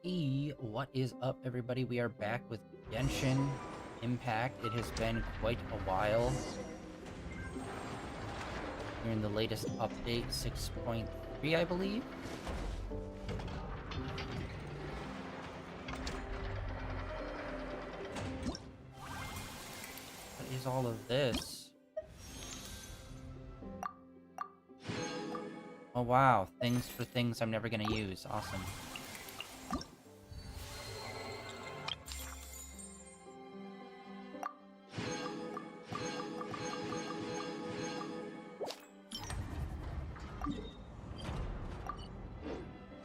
Hey, what is up, everybody? We are back with Genshin Impact. It has been quite a while. We're in the latest update, 6.3, I believe. What is all of this? Oh, wow. Things for things I'm never gonna use. Awesome.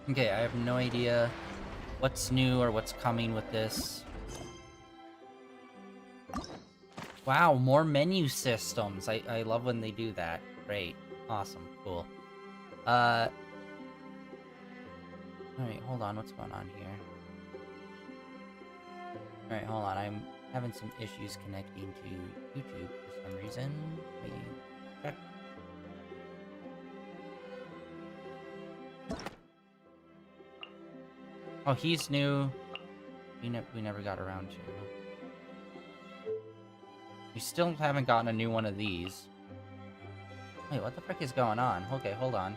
Okay, I have no idea what's new or what's coming with this. Wow, more menu systems. I love when they do that. Great. Awesome. Cool. Alright, hold on. What's going on here? Alright, hold on. I'm having some issues connecting to YouTube for some reason. Let me check. Oh, he's new. We never got around to. We still haven't gotten a new one of these. Wait, what the frick is going on? Okay, hold on.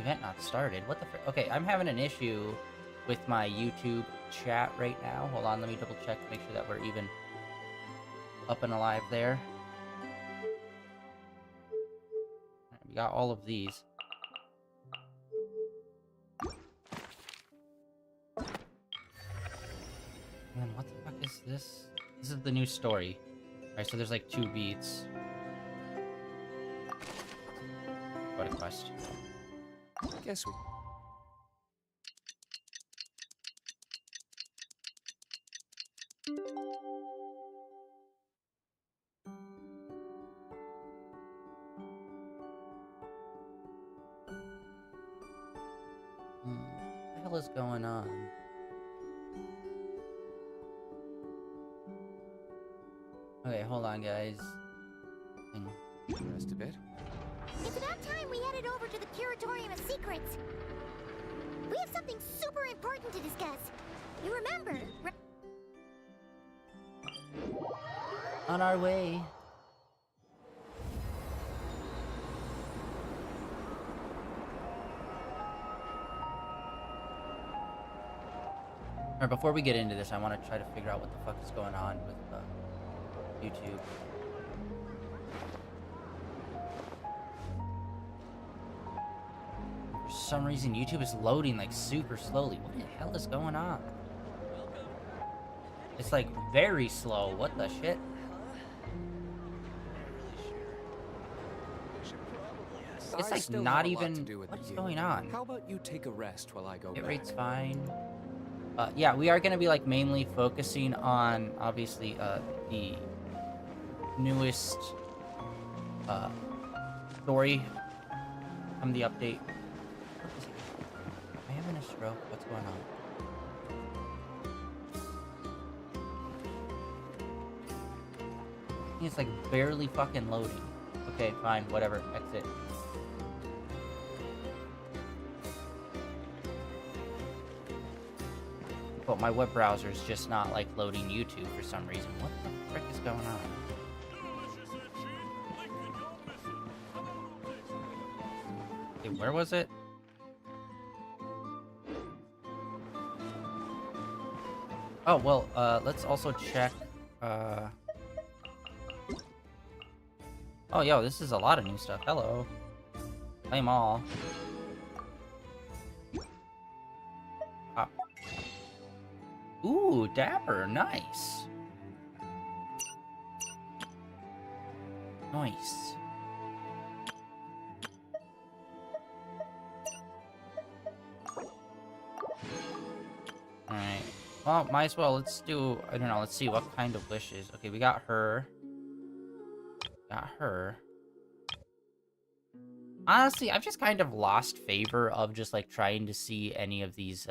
Event not started. What the frick? Okay, I'm having an issue with my YouTube chat right now. Hold on, let me double check to make sure that we're even up and alive there. We got all of these. Man, what the fuck is this? This is the new story. Alright, so there's like 2 beats. What a quest. Guess we... What the hell is going on? Okay, hold on, guys. Rest a bit. It's about time we headed over to the Curatorium of Secrets. We have something super important to discuss. You remember? On our way. Alright, before we get into this, I want to try to figure out what the fuck is going on with YouTube. For some reason, YouTube is loading like super slowly. What the hell is going on? It's like very slow. What the shit? It's like not even. What's going on? How about you take a rest while I go Hit back? rate's fine. Yeah, we are gonna be like mainly focusing on obviously the newest story from the update. Am I having a stroke? What's going on? It's like barely fucking loading. Okay, fine, whatever. Exit. But my web browser is just not like loading YouTube for some reason. What the frick is going on? Okay, where was it? Oh, well, let's also check, Oh, yo, this is a lot of new stuff. Hello. Play 'em all. Ah. Ooh, dapper. Nice. Nice. Alright. Well, might as well. Let's do... I don't know. Let's see what kind of wishes. Okay, we got her. Got her. Honestly, I've just kind of lost favor of just, like, trying to see any of these,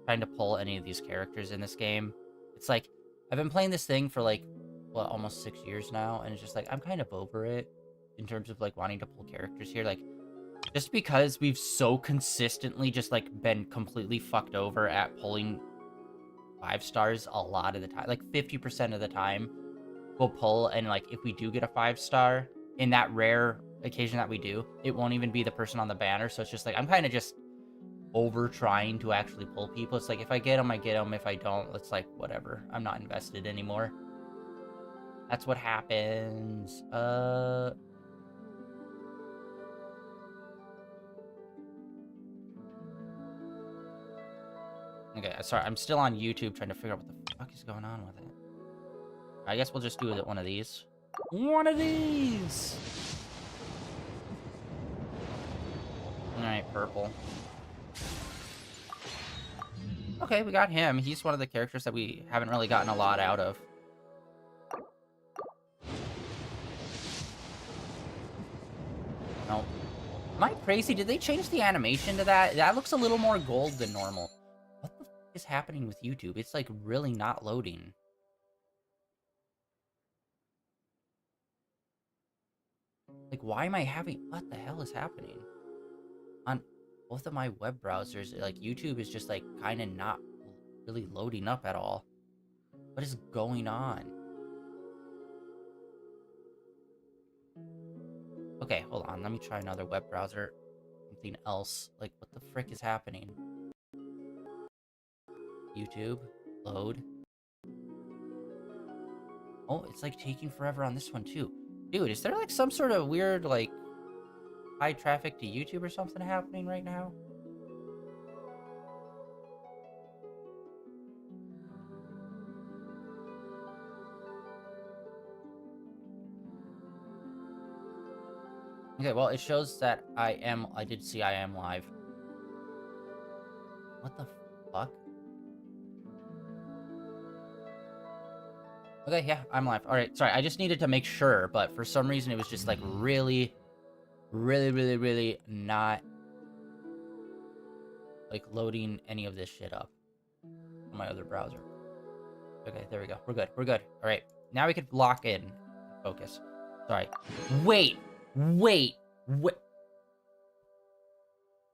trying to pull any of these characters in this game. It's like, I've been playing this thing for, like, what, almost 6 years now, and it's just like, I'm kind of over it in terms of, like, wanting to pull characters here. Like, Just because we've so consistently just, like, been completely fucked over at pulling 5 stars a lot of the time. Like, 50% of the time, we'll pull, and, like, if we do get a 5 star, in that rare occasion that we do, it won't even be the person on the banner, so it's just like, I'm kinda just over trying to actually pull people. It's like, if I get them, I get them. If I don't, it's like, whatever. I'm not invested anymore. That's what happens. Okay, sorry. I'm still on YouTube trying to figure out what the fuck is going on with it. I guess we'll just do one of these. One of these! Alright, purple. Okay, we got him. He's one of the characters that we haven't really gotten a lot out of. No. Am I crazy? Did they change the animation to that? That looks a little more gold than normal. What the f is happening with YouTube? It's, like, really not loading. Like, why am I having... What the hell is happening? On both of my web browsers, like, YouTube is just, like, kind of not really loading up at all. What is going on? Okay, hold on. Let me try another web browser. Something else. Like, what the frick is happening? YouTube. Load. Oh, it's, like, taking forever on this one, too. Dude, is there, like, some sort of weird, like, high traffic to YouTube or something happening right now? Okay, well, it shows that I did see I am live. What the fuck? Okay, yeah, I'm live. Alright, sorry, I just needed to make sure, but for some reason it was just, like, really not, like, loading any of this shit up on my other browser. Okay, there we go. We're good. We're good. Alright, now we can lock in. Focus. Sorry. Wait!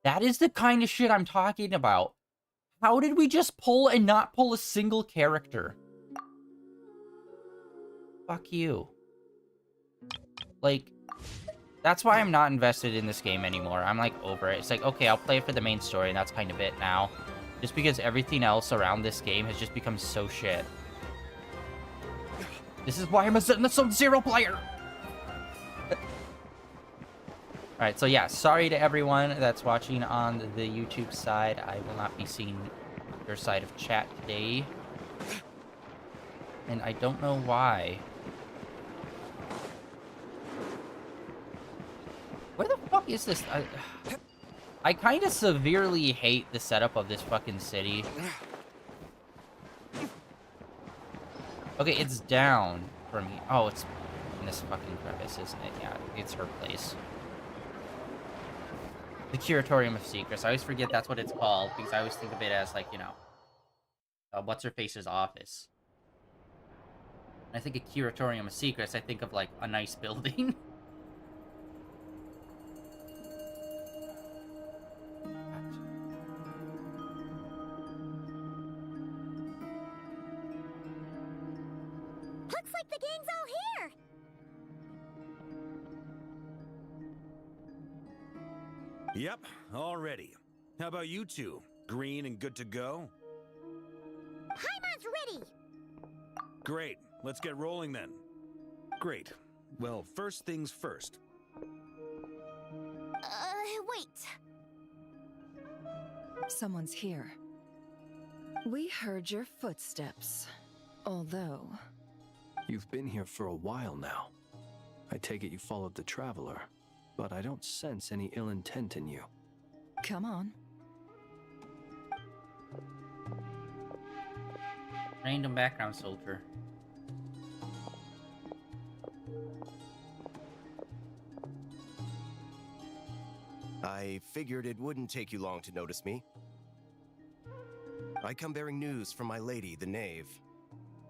That is the kind of shit I'm talking about. How did we just pull and not pull a single character? Fuck you. Like, that's why I'm not invested in this game anymore. I'm, like, over it. It's like, okay, I'll play it for the main story, and that's kind of it now. Just because everything else around this game has just become so shit. This is why I'm a Sub-Zero player! Alright, so yeah, sorry to everyone that's watching on the YouTube side. I will not be seeing your side of chat today. And I don't know why. Where the fuck is this? I kind of severely hate the setup of this fucking city. Okay, it's down for me. Oh, it's in this fucking crevice, isn't it? Yeah, it's her place. The Curatorium of Secrets. I always forget that's what it's called, because I always think of it as, like, you know, what's-her-face's office. When I think of Curatorium of Secrets, I think of, like, a nice building. Looks like the gang's all here! Yep, all ready. How about you two? Green and good to go? Paimon's ready! Great, let's get rolling then. Great. Well, first things first. Wait. Someone's here. We heard your footsteps. Although... You've been here for a while now. I take it you followed the Traveler, but I don't sense any ill intent in you. Come on. Random background soldier. I figured it wouldn't take you long to notice me. I come bearing news from my lady, the Knave.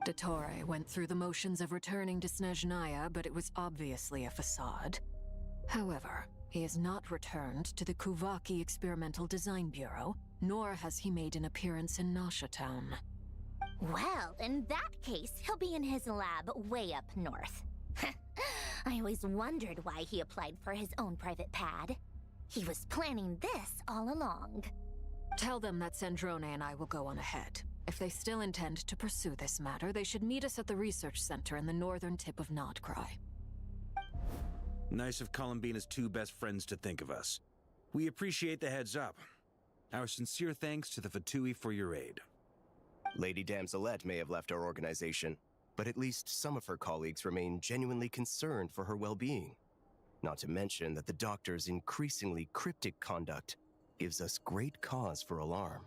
Dottore went through the motions of returning to Snezhnaya, but it was obviously a facade. However, He has not returned to the Kuvaki Experimental Design Bureau, nor has he made an appearance in Nasha Town. Well, in that case, he'll be in his lab way up north. I always wondered why he applied for his own private pad. He was planning this all along. Tell them that Sandrone and I will go on ahead. If they still intend to pursue this matter, they should meet us at the research center in the northern tip of Nodcry. Nice of Columbina's two best friends to think of us. We appreciate the heads up. Our sincere thanks to the Fatui for your aid. Lady Damselette may have left our organization, but at least some of her colleagues remain genuinely concerned for her well-being. Not to mention that the doctor's increasingly cryptic conduct gives us great cause for alarm.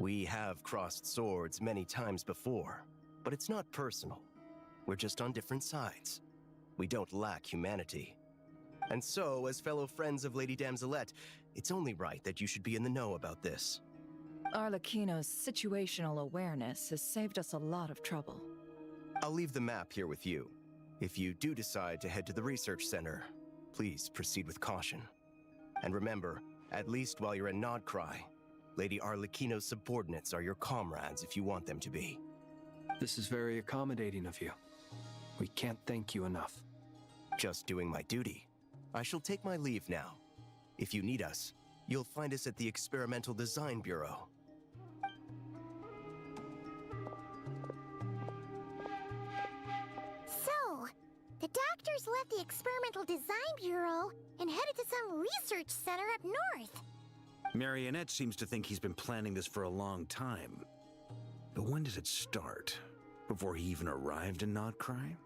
We have crossed swords many times before, but it's not personal. We're just on different sides. We don't lack humanity. And so, as fellow friends of Lady Damselette, it's only right that you should be in the know about this. Arlecchino's situational awareness has saved us a lot of trouble. I'll leave the map here with you. If you do decide to head to the research center, please proceed with caution. And remember, at least while you're in Nodcry, Lady Arlecchino's subordinates are your comrades if you want them to be. This is very accommodating of you. We can't thank you enough. Just doing my duty. I shall take my leave now. If you need us, you'll find us at the Experimental Design Bureau. So, the doctors left the Experimental Design Bureau and headed to some research center up north. Marionette seems to think he's been planning this for a long time. But when did it start? Before he even arrived in Nodcry?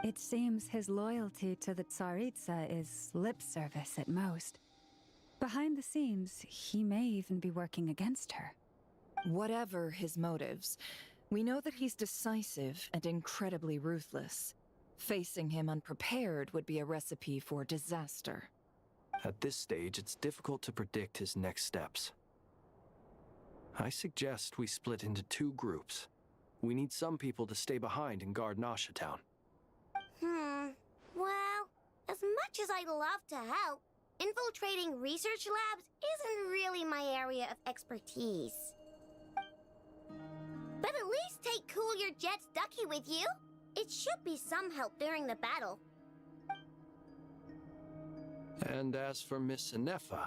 It seems his loyalty to the Tsaritsa is lip service at most. Behind the scenes, he may even be working against her. Whatever his motives, we know that he's decisive and incredibly ruthless. Facing him unprepared would be a recipe for disaster. At this stage, it's difficult to predict his next steps. I suggest we split into two groups. We need some people to stay behind and guard Nasha Town. Well, as much as I'd love to help, infiltrating research labs isn't really my area of expertise. But at least take Cool Your Jet's Ducky with you. It should be some help during the battle. And as for Miss Inefa,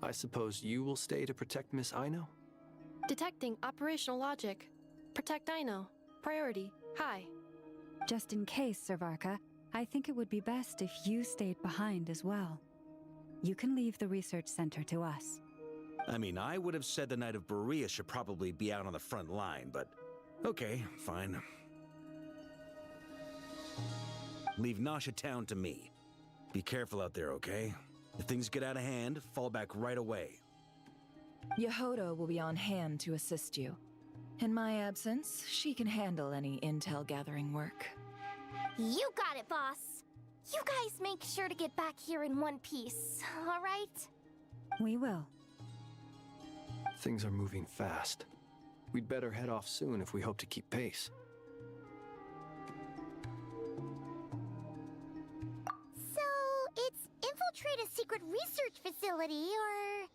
I suppose you will stay to protect Miss Aino? Detecting operational logic. Protect Aino. Priority. High. Just in case, Servarka, I think it would be best if you stayed behind as well. You can leave the research center to us. I mean, I would have said the Knight of Berea should probably be out on the front line, but okay, fine. Leave Nasha Town to me. Be careful out there, okay? If things get out of hand, fall back right away. Yehodo will be on hand to assist you. In my absence, she can handle any intel gathering work. You got it, boss. You guys make sure to get back here in one piece, all right? We will. Things are moving fast. We'd better head off soon if we hope to keep pace. So, it's infiltrate a secret research facility, or...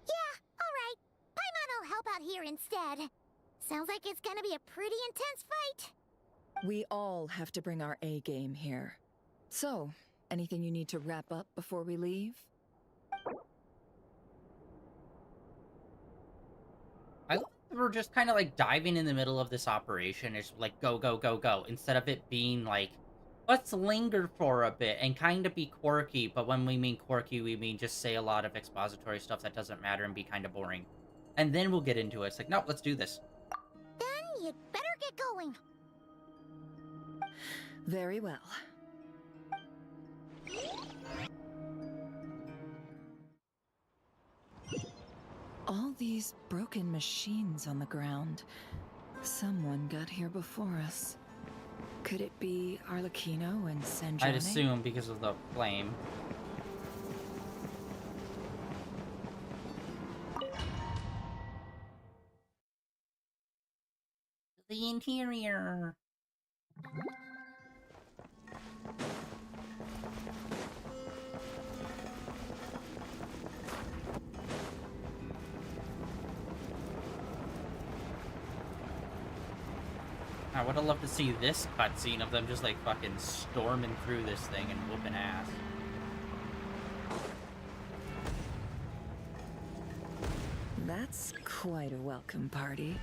Yeah, alright. Paimon will help out here instead. Sounds like it's gonna be a pretty intense fight. We all have to bring our A game here. So, anything you need to wrap up before we leave? I love that we're just kind of like diving in the middle of this operation. It's like go, go, go, go. Instead of it being like, let's linger for a bit and kind of be quirky. But when we mean quirky, we mean just say a lot of expository stuff that doesn't matter and be kind of boring. And then we'll get into it. It's like, no, let's do this. Then you'd better get going. Very well. All these broken machines on the ground. Someone got here before us. Could it be Arlecchino and Sandrone? I'd assume because of the flame. The interior. I would have loved to see this cutscene of them just like fucking storming through this thing and whooping ass. That's quite a welcome party.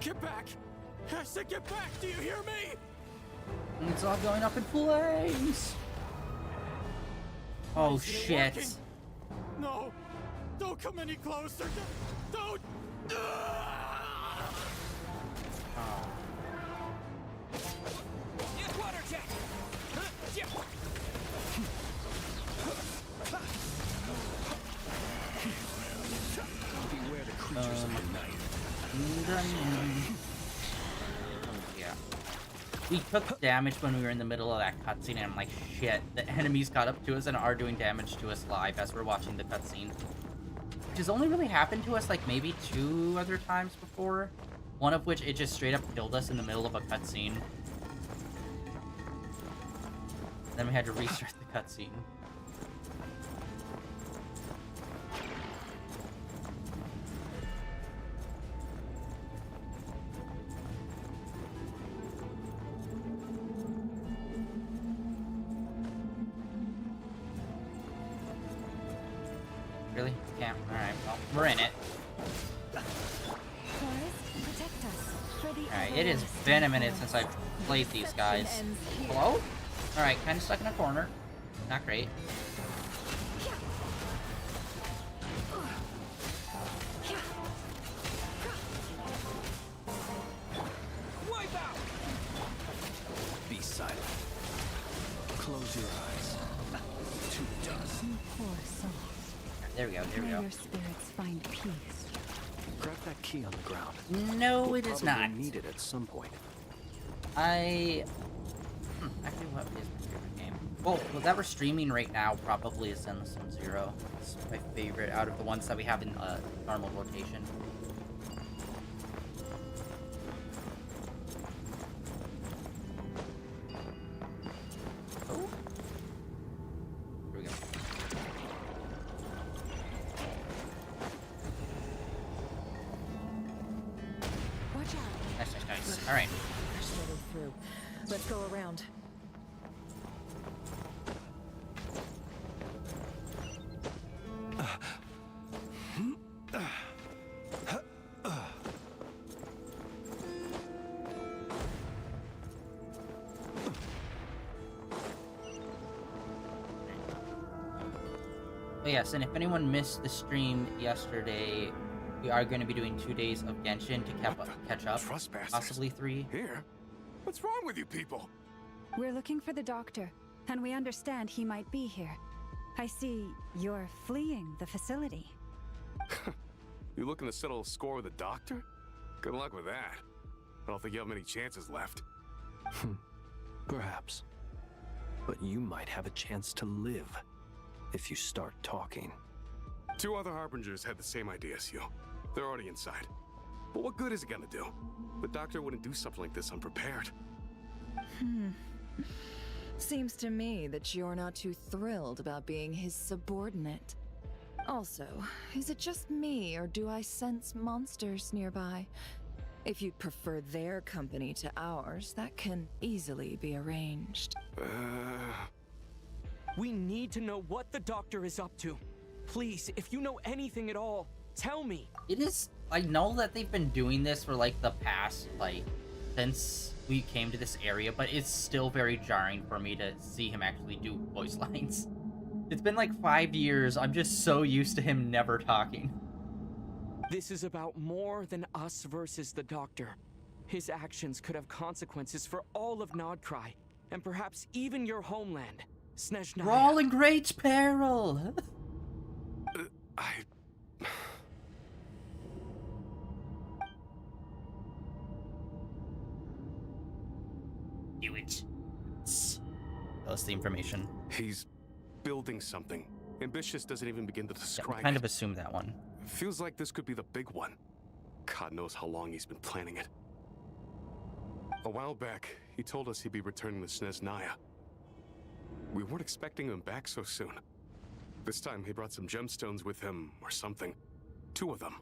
Get back! I said get back! Do you hear me? And it's all going up in flames! Oh shit. Working? No! Don't come any closer! Don't! Water jet! Beware the creatures of the night. Yeah. We took damage when we were in the middle of that cutscene, and I'm like, shit, the enemies got up to us and are doing damage to us live as we're watching the cutscene. Which has only really happened to us like maybe 2 other times before. One of which it just straight up killed us in the middle of a cutscene. Then we had to restart the cutscene. Really? Can't. Alright, well, we're in it. Alright, it has been a minute since I've played these guys. Hello? Alright, kind of stuck in a corner. Not great. Wipe out! Be silent. Close your eyes. To dust. Poor soul. There we go, there we May go. your spirits find peace. Grab that key on the ground. No, We'll it is probably not. need it at some point. Actually, what is my favorite game? Well, that we're streaming right now probably is Endless Zero. It's my favorite out of the ones that we have in normal rotation. Oh. Here we go. Watch out. Nice, nice, nice. Alright. Slowly through. Let's go around. But yes, and if anyone missed the stream yesterday, we are going to be doing 2 days of Genshin to catch up. Trespassers. Possibly 3. Here? What's wrong with you people? We're looking for the doctor, and we understand he might be here. I see you're fleeing the facility. You looking to settle a score with a doctor? Good luck with that. I don't think you have many chances left. Perhaps. But you might have a chance to live if you start talking. 2 other Harbingers had the same idea as you. They're already inside. But what good is it gonna do? The doctor wouldn't do something like this unprepared. Seems to me that you're not too thrilled about being his subordinate. Also, is it just me, or do I sense monsters nearby? If you'd prefer their company to ours, that can easily be arranged. We need to know what the doctor is up to. Please, if you know anything at all, tell me. It is... I know that they've been doing this for, like, the past, like, since we came to this area, but it's still very jarring for me to see him actually do voice lines. It's been, like, 5 years. I'm just so used to him never talking. This is about more than us versus the doctor. His actions could have consequences for all of Nodcry, and perhaps even your homeland, Snezhnaya. We're all in great peril! Do it. Tell us the information. He's building something. Ambitious doesn't even begin to Yeah, describe we kind it. of assumed that one. Feels like this could be the big one. God knows how long he's been planning it. A while back, he told us he'd be returning to Snezhnaya. We weren't expecting him back so soon. This time he brought some gemstones with him, or something. 2 of them.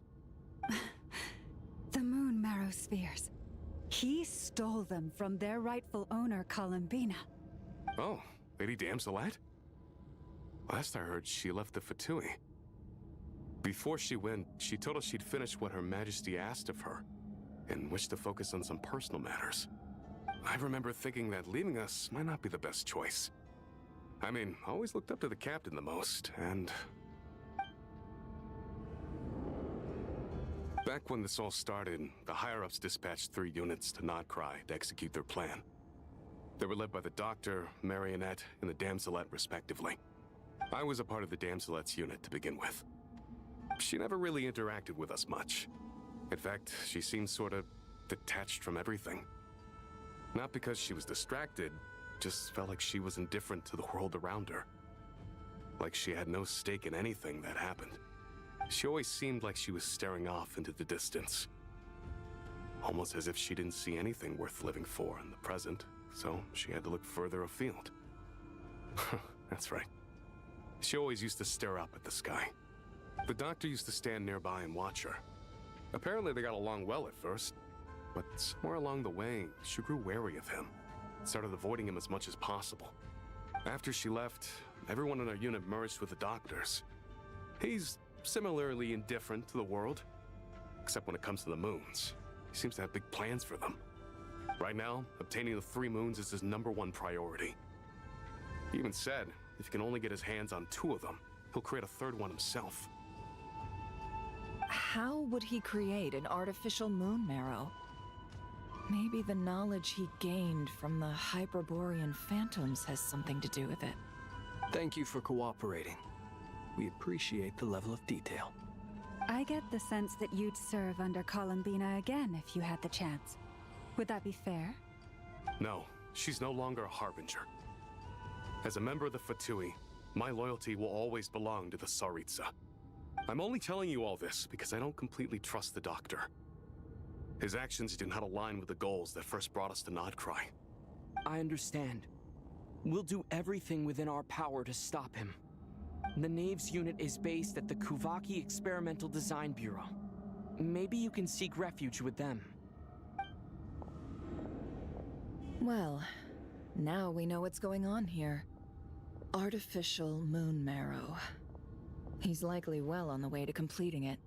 The moon marrow spheres. He stole them from their rightful owner, Columbina. Oh, Lady Damselat? Last I heard, she left the Fatui. Before she went, she told us she'd finished what Her Majesty asked of her, and wished to focus on some personal matters. I remember thinking that leaving us might not be the best choice. I mean, I always looked up to the captain the most, and... Back when this all started, the higher-ups dispatched 3 units to Nodcry to execute their plan. They were led by the Doctor, Marionette, and the Damselet, respectively. I was a part of the Damselet's unit to begin with. She never really interacted with us much. In fact, she seemed sort of detached from everything. Not because she was distracted, just felt like she was indifferent to the world around her. Like she had no stake in anything that happened. She always seemed like she was staring off into the distance. Almost as if she didn't see anything worth living for in the present, so she had to look further afield. That's right. She always used to stare up at the sky. The Doctor used to stand nearby and watch her. Apparently they got along well at first, but somewhere along the way, she grew wary of him. Started avoiding him as much as possible. After she left, everyone in our unit merged with the Doctor's. He's similarly indifferent to the world, except when it comes to the moons. He seems to have big plans for them. Right now, obtaining the 3 moons is his #1 priority. He even said, if he can only get his hands on 2 of them, he'll create a 3rd one himself. How would he create an artificial moon marrow? Maybe the knowledge he gained from the Hyperborean phantoms has something to do with it. Thank you for cooperating. We appreciate the level of detail. I get the sense that you'd serve under Columbina again if you had the chance. Would that be fair? No, she's no longer a Harbinger. As a member of the Fatui, my loyalty will always belong to the Tsaritsa. I'm only telling you all this because I don't completely trust the Doctor. His actions do not align with the goals that first brought us to Nodcry. I understand. We'll do everything within our power to stop him. The Knaves unit is based at the Kuvaki Experimental Design Bureau. Maybe you can seek refuge with them. Well, now we know what's going on here. Artificial moon marrow. He's likely well on the way to completing it.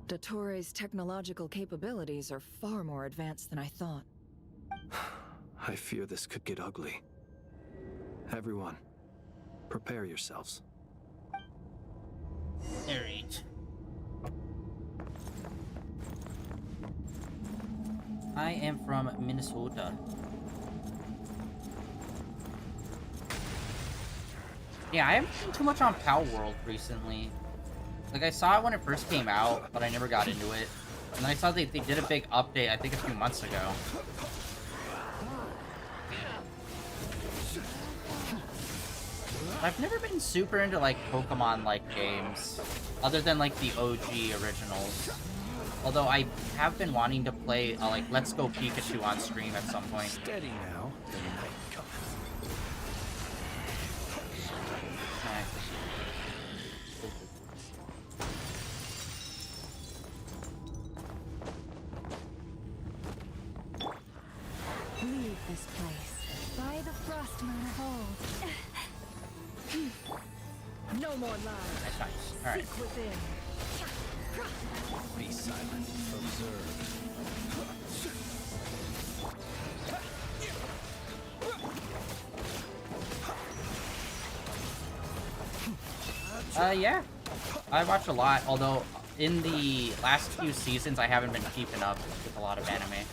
Dottore's technological capabilities are far more advanced than I thought. I fear this could get ugly. Everyone, prepare yourselves. Alright. I am from Minnesota. Yeah, I haven't been too much on Pal World recently. Like, I saw it when it first came out, but I never got into it. And then I saw they did a big update, I think a few months ago. I've never been super into, like, Pokemon-like games. Other than, like, the OG originals. Although I have been wanting to play, like, Let's Go Pikachu on stream at some point. Steady now. The night comes. Leave this place. By the Frost Moon of old. No more lies. That's nice. Alright. Seek within. Be silent. Observe. Yeah. I watch a lot, although in the last few seasons I haven't been keeping up with a lot of anime.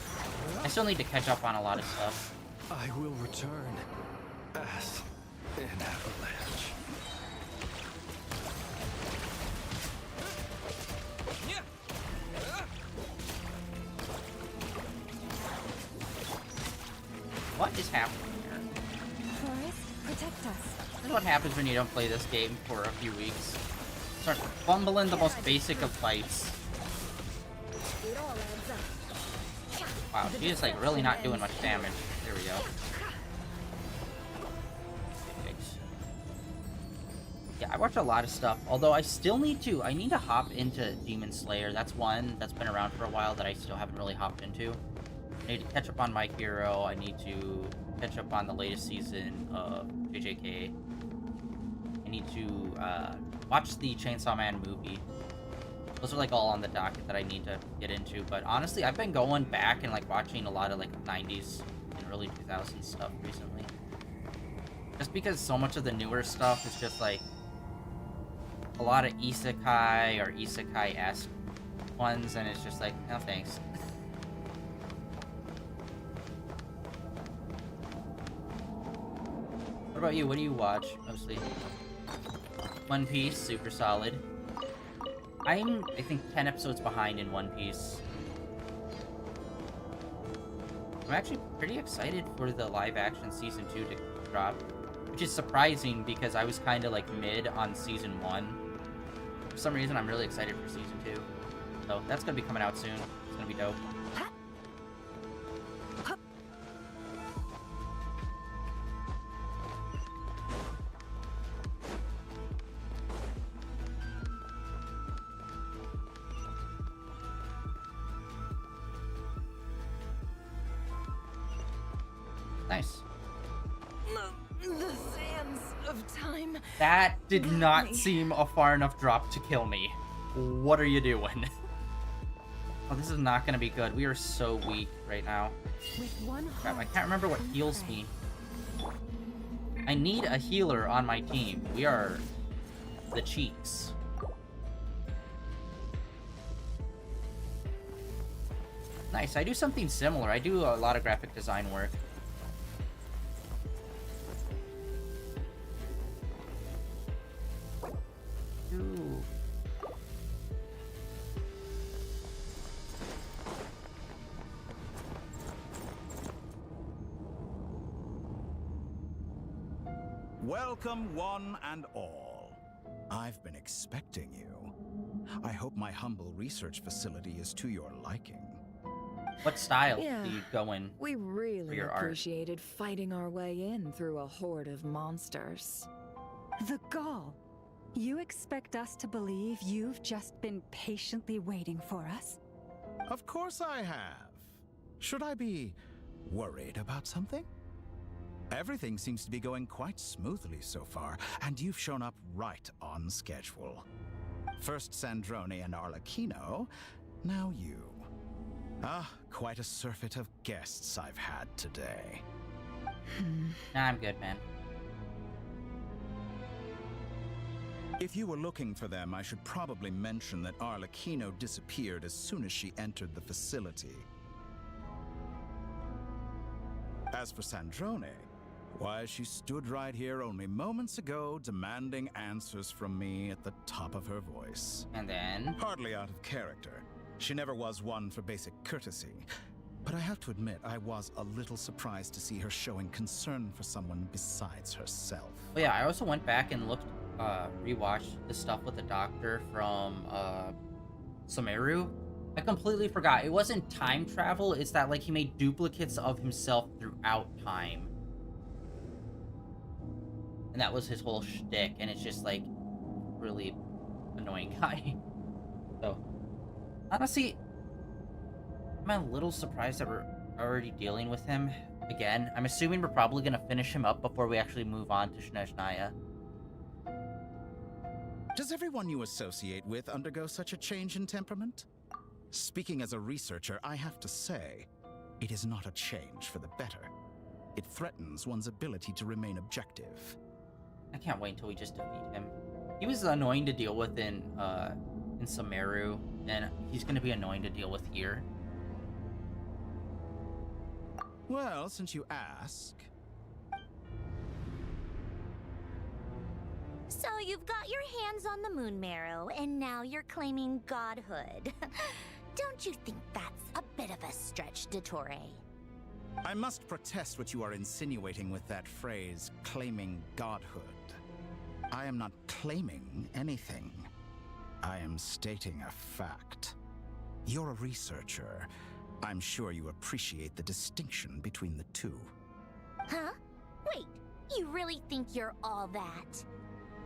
I still need to catch up on a lot of stuff. I will return as an avalanche. What is happening here? Forest, protect us. This is what happens when you don't play this game for a few weeks. Start fumbling the most basic of fights. Wow, she is like really not doing much damage. There we go. Fix. Yeah, I watch a lot of stuff, although I still need to. I need to hop into Demon Slayer. That's one that's been around for a while that I still haven't really hopped into. I need to catch up on My Hero. I need to catch up on the latest season of JJK. I need to watch the Chainsaw Man movie. Those are like all on the docket that I need to get into. But honestly, I've been going back and like watching a lot of like 90s and early 2000s stuff recently. Just because so much of the newer stuff is just like a lot of isekai or isekai-esque ones, and it's just like, no thanks. What about you? What do you watch mostly? One Piece, super solid. I'm, I think, 10 episodes behind in One Piece. I'm actually pretty excited for the live-action Season 2 to drop, which is surprising because I was kind of, like, mid on Season 1. For some reason, I'm really excited for Season 2. So, that's gonna be coming out soon. It's gonna be dope. Nice. The sands of time. That did not seem a far enough drop to kill me. What are you doing? Oh, this is not gonna be good. We are so weak right now. Crap, I can't remember what heals me. I need a healer on my team. We are the cheeks. Nice, I do something similar. I do a lot of graphic design work. Ooh. Welcome, one and all. I've been expecting you. I hope my humble research facility is to your liking. What style do you go in? We really your art? appreciated fighting our way in through a horde of monsters. The gall. You expect us to believe you've just been patiently waiting for us? Of course I have. Should I be worried about something? Everything seems to be going quite smoothly so far, and you've shown up right on schedule. First Sandrone and Arlecchino, now you. Ah, quite a surfeit of guests I've had today. Nah, I'm good, man. If you were looking for them, I should probably mention that Arlecchino disappeared as soon as she entered the facility. As for Sandrone, why, she stood right here only moments ago demanding answers from me at the top of her voice. And then? Hardly out of character. She never was one for basic courtesy. But I have to admit, I was a little surprised to see her showing concern for someone besides herself. Oh yeah, I also went back and looked, rewatched the stuff with the doctor from, Sumeru. I completely forgot. It wasn't time travel, it's that, like, he made duplicates of himself throughout time. And that was his whole shtick, and it's just, like, really annoying guy. So, honestly, I'm a little surprised that we're already dealing with him again. I'm assuming we're probably going to finish him up before we actually move on to Snezhnaya. Does everyone you associate with undergo such a change in temperament? Speaking as a researcher, I have to say, it is not a change for the better. It threatens one's ability to remain objective. I can't wait until we just defeat him. He was annoying to deal with in Sumeru, and he's going to be annoying to deal with here. Well, since you ask... So you've got your hands on the moon marrow, and now you're claiming godhood. Don't you think that's a bit of a stretch, Dottore? I must protest what you are insinuating with that phrase, claiming godhood. I am not claiming anything. I am stating a fact. You're a researcher. I'm sure you appreciate the distinction between the two. Huh? Wait, you really think you're all that?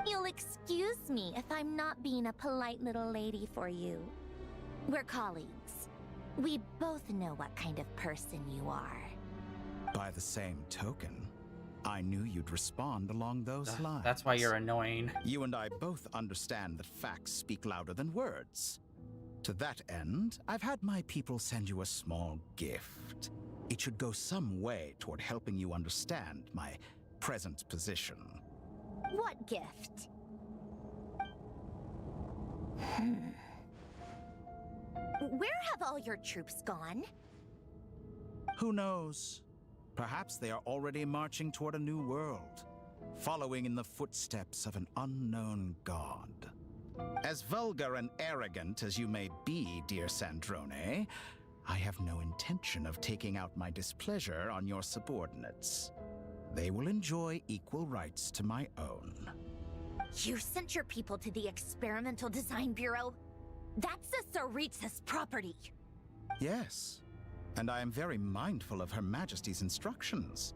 You'll excuse me if I'm not being a polite little lady for you. We're colleagues. We both know what kind of person you are. By the same token, I knew you'd respond along those lines. That's why you're annoying. You and I both understand that facts speak louder than words. To that end, I've had my people send you a small gift. It should go some way toward helping you understand my present position. What gift? Where have all your troops gone? Who knows? Perhaps they are already marching toward a new world, following in the footsteps of an unknown god. As vulgar and arrogant as you may be, dear Sandrone, I have no intention of taking out my displeasure on your subordinates. They will enjoy equal rights to my own. You sent your people to the Experimental Design Bureau? That's the Tsaritsa's property. Yes, and I am very mindful of Her Majesty's instructions.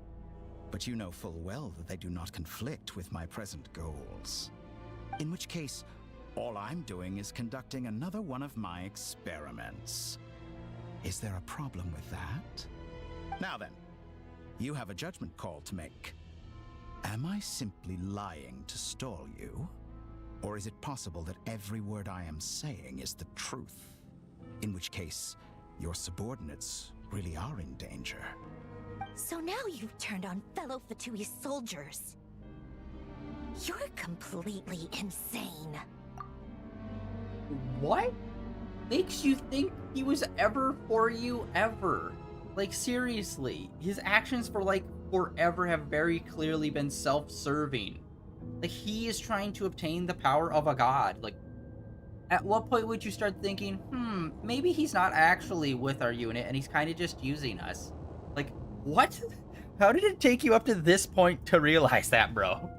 But you know full well that they do not conflict with my present goals. In which case, all I'm doing is conducting another one of my experiments. Is there a problem with that? Now then, you have a judgment call to make. Am I simply lying to stall you? Or is it possible that every word I am saying is the truth? In which case, your subordinates really are in danger. So now you've turned on fellow Fatui soldiers. You're completely insane. What makes you think he was ever for you ever? Like, seriously, his actions for like forever have very clearly been self-serving. Like, he is trying to obtain the power of a god. Like, at what point would you start thinking, maybe he's not actually with our unit and he's kind of just using us? Like, what? How did it take you up to this point to realize that, bro?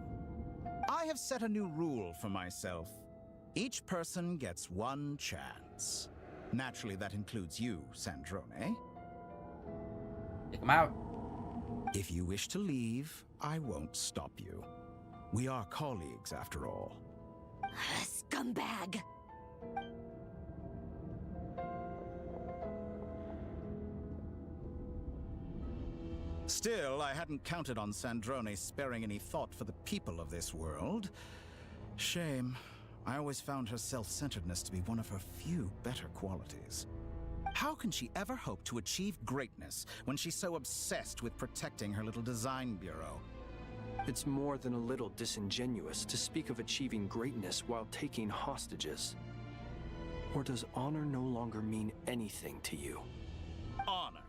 I have set a new rule for myself. Each person gets one chance. Naturally, that includes you, Sandrone. Take him out. If you wish to leave, I won't stop you. We are colleagues, after all. Scumbag! Still, I hadn't counted on Sandrone sparing any thought for the people of this world. Shame. I always found her self-centeredness to be one of her few better qualities. How can she ever hope to achieve greatness when she's so obsessed with protecting her little design bureau? It's more than a little disingenuous to speak of achieving greatness while taking hostages. Or does honor no longer mean anything to you? Honor?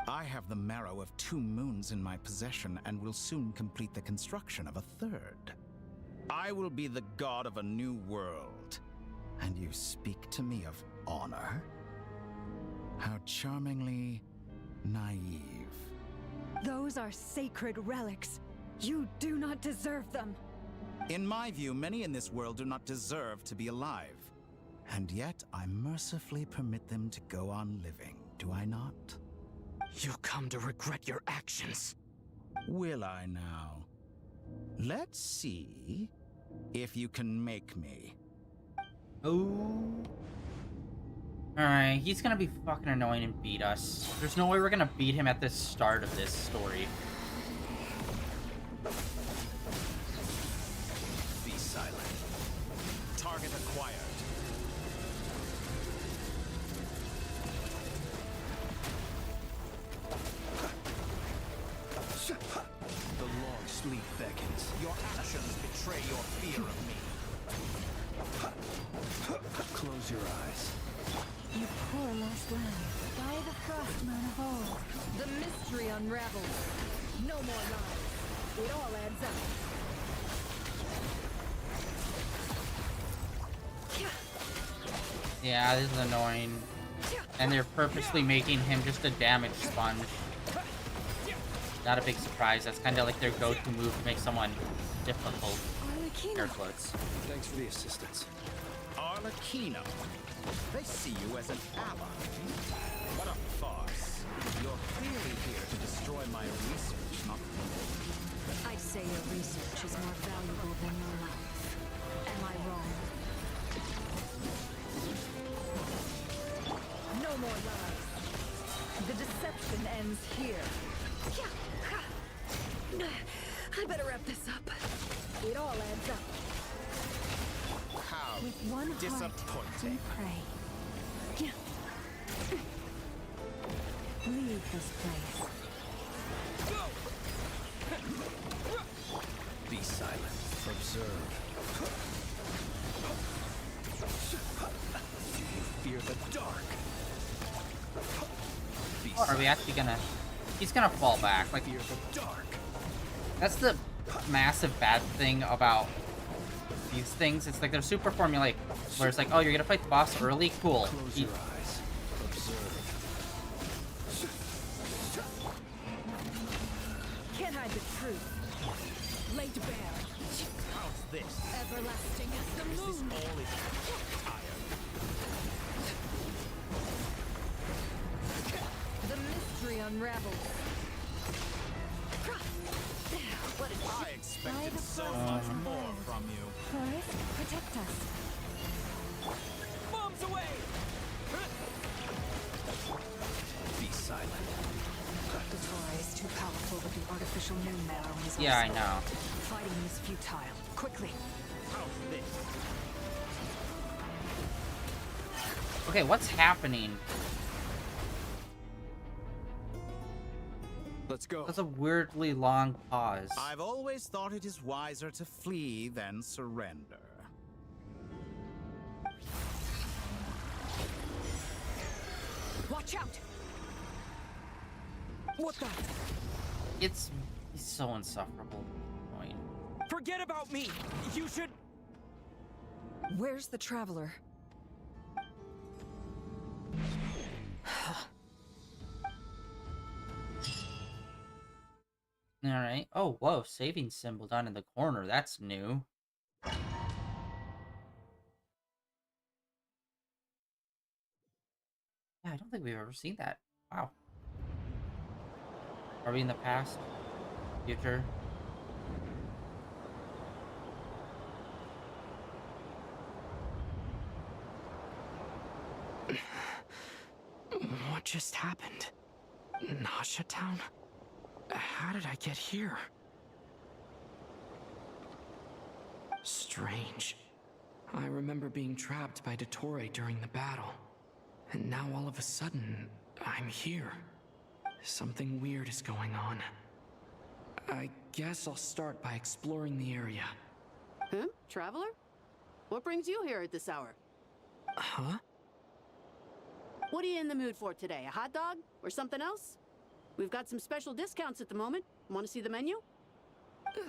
I have the marrow of 2 moons in my possession and will soon complete the construction of a 3rd. I will be the god of a new world. And you speak to me of honor? How charmingly naive. Those are sacred relics. You do not deserve them. In my view, many in this world do not deserve to be alive. And yet, I mercifully permit them to go on living, do I not? You'll come to regret your actions. Will I now? Let's see if you can make me. Oh. Alright, he's gonna be fucking annoying and beat us. There's no way we're gonna beat him at the start of this story. Be silent. Target acquired. The long sleep beckons. Your actions betray your fear of me. Close your eyes. You poor lost land. By the frostmoon of old. The mystery unravels. No more lies. It all adds up. Yeah, this is annoying. And they're purposely making him just a damage sponge. Not a big surprise. That's kind of like their go-to move to make someone difficult. Airquotes. Thanks for the assistance. Arlecchino. They see you as an ally. What a thought. enjoy my research, not I'd say your research is more valuable than your life. Am I wrong? No more lies. The deception ends here. I better wrap this up. It all adds up. how With one heart, we disappointing. pray. Leave this place. Be silent. Observe. Do you fear the dark? Be Are we actually gonna... He's gonna fall back. Like, fear the dark. that's the massive bad thing about these things. It's like they're super formulaic. Where it's like, oh, you're gonna fight the boss early? Cool. Close your eyes. Observe. Can't hide the truth. Laid bare. How's this? Everlasting as the Is this moon. all it tired? The mystery unravels. What a I expected By the so fire much and more fire. from you. Forest, protect us. Bombs away! Be silent. The Torah is too powerful with the artificial moon marrow in his Yeah, I arsenal. know. Fighting is futile. Quickly. How's this? Okay, what's happening? Let's go. That's a weirdly long pause. I've always thought it is wiser to flee than surrender. Watch out! What the? He's so insufferable. Annoying. Forget about me! You should... Where's the traveler? Alright. Oh, whoa. Saving symbol down in the corner. That's new. Yeah, I don't think we've ever seen that. Wow. Are we in the past? Future? What just happened? Nasha Town? How did I get here? Strange. I remember being trapped by Dottore during the battle. And now all of a sudden, I'm here. Something weird is going on. I guess I'll start by exploring the area. Huh? Traveler? What brings you here at this hour? Huh? What are you in the mood for today? A hot dog? Or something else? We've got some special discounts at the moment. Want to see the menu?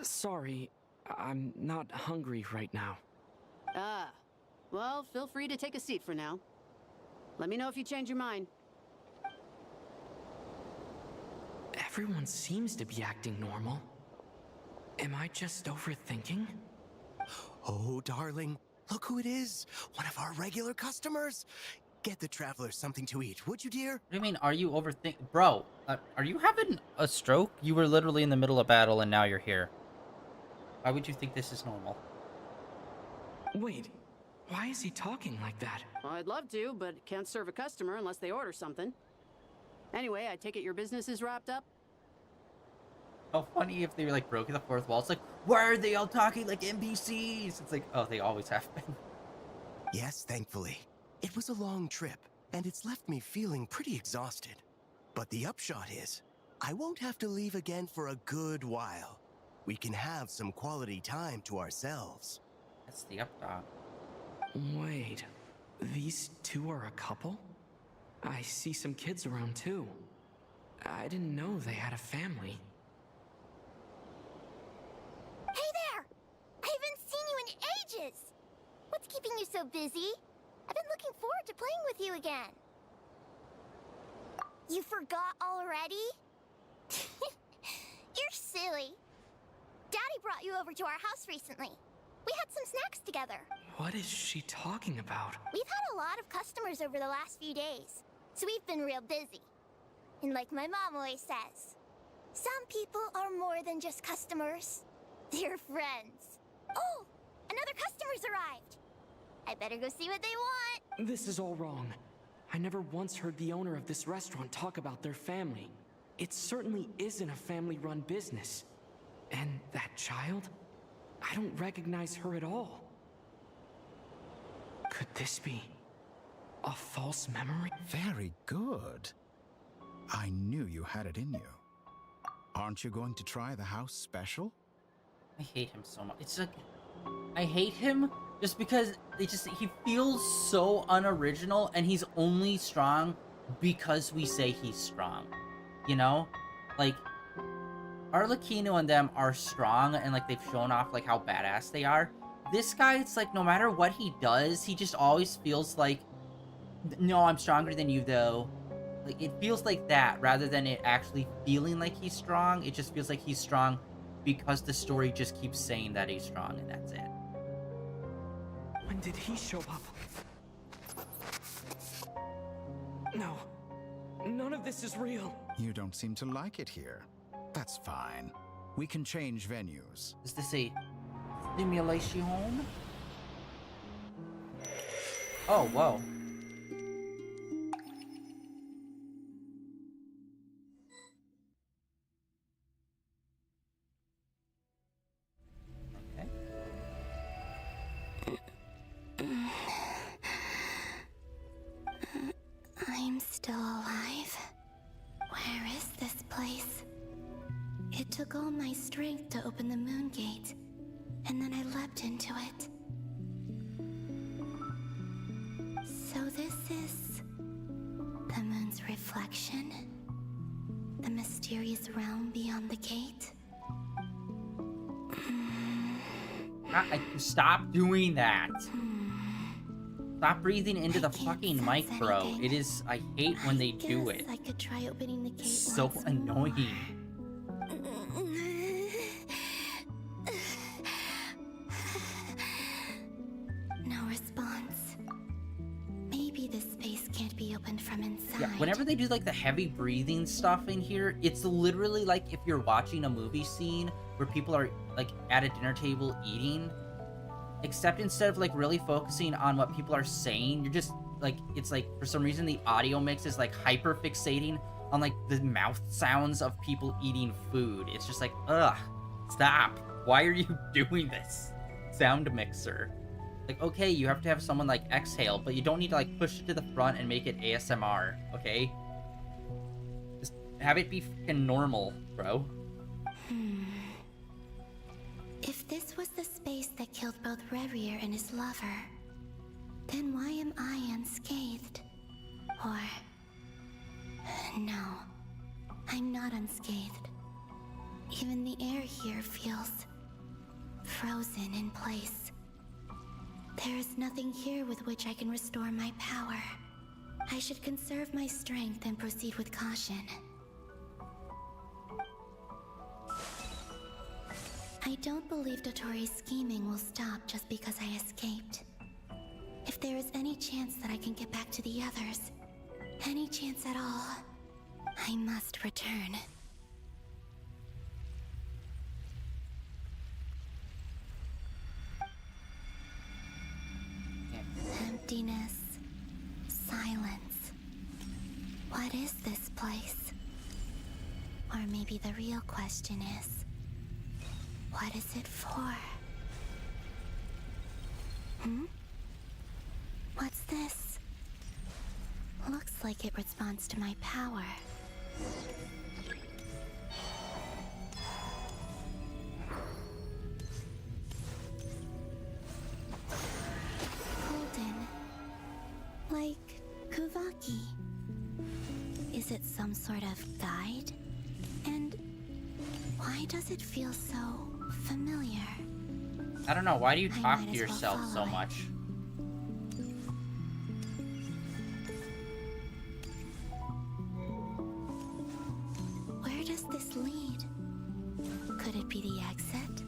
Sorry, I'm not hungry right now. Ah. Well, feel free to take a seat for now. Let me know if you change your mind. Everyone seems to be acting normal. Am I just overthinking? Oh, darling, look who it is. One of our regular customers. Get the traveler something to eat, would you, dear? What do you mean, are you overthinking? Bro, are you having a stroke? You were literally in the middle of battle and now you're here. Why would you think this is normal? Wait, why is he talking like that? Well, I'd love to, but can't serve a customer unless they order something. Anyway, I take it your business is wrapped up? How funny if they were like broken the fourth wall. It's like, why are they all talking like NPCs? It's like, oh, they always have been. Yes, thankfully. It was a long trip, and it's left me feeling pretty exhausted. But the upshot is, I won't have to leave again for a good while. We can have some quality time to ourselves. That's the updog. Wait, these two are a couple? I see some kids around too. I didn't know they had a family. Hey there! I haven't seen you in ages! What's keeping you so busy? I've been looking forward to playing with you again. You forgot already? You're silly. Daddy brought you over to our house recently. We had some snacks together. What is she talking about? We've had a lot of customers over the last few days, so we've been real busy. And like my mom always says, Some people are more than just customers. They're friends. Oh, another customer's arrived. I better go see what they want. This is all wrong. I never once heard the owner of this restaurant talk about their family. It certainly isn't a family-run business. And that child? I don't recognize her at all. Could this be a false memory? Very good. I knew you had it in you. Aren't you going to try the house special? I hate him so much. It's like, I hate him just because he feels so unoriginal, and he's only strong because we say he's strong. You know? Like, Arlecchino and them are strong, and like they've shown off like how badass they are. This guy, it's like no matter what he does, he just always feels like, no, I'm stronger than you though. Like, it feels like that rather than it actually feeling like he's strong. It just feels like he's strong because the story just keeps saying that he's strong, and that's it. When did he show up? No. None of this is real. You don't seem to like it here. That's fine. We can change venues. Is this a simulation? Oh, whoa. I'm still alive. Where is this place? It took all my strength to open the moon gate, and then I leapt into it. So this is the moon's reflection? The mysterious realm beyond the gate? Stop doing that. Stop breathing into the fucking mic, bro. anything. It is. I hate when they do it. I could try opening the gate So once annoying. No response. Maybe this space can't be opened from inside. Yeah, whenever they do like the heavy breathing stuff in here, it's literally like if you're watching a movie scene where people are like at a dinner table eating, except instead of like really focusing on what people are saying, you're just like, it's like for some reason the audio mix is like hyper fixating on like the mouth sounds of people eating food. It's just like, ugh, stop. Why are you doing this? Sound mixer. Like, okay, you have to have someone like exhale, but you don't need to like push it to the front and make it ASMR, okay? Just have it be fucking normal, bro. If this was the space that killed both Revier and his lover, then why am I unscathed? Or... no, I'm not unscathed. Even the air here feels... frozen in place. There is nothing here with which I can restore my power. I should conserve my strength and proceed with caution. I don't believe Dotori's scheming will stop just because I escaped. If there is any chance that I can get back to the others, any chance at all, I must return. Emptiness, silence. What is this place? Or maybe the real question is, what is it for? What's this? Looks like it responds to my power. Golden. Like Kuvaki. Is it some sort of guide? And why does it feel so familiar? I don't know, why do you I talk might to as well yourself so follow it. much? Where does this lead? Could it be the exit?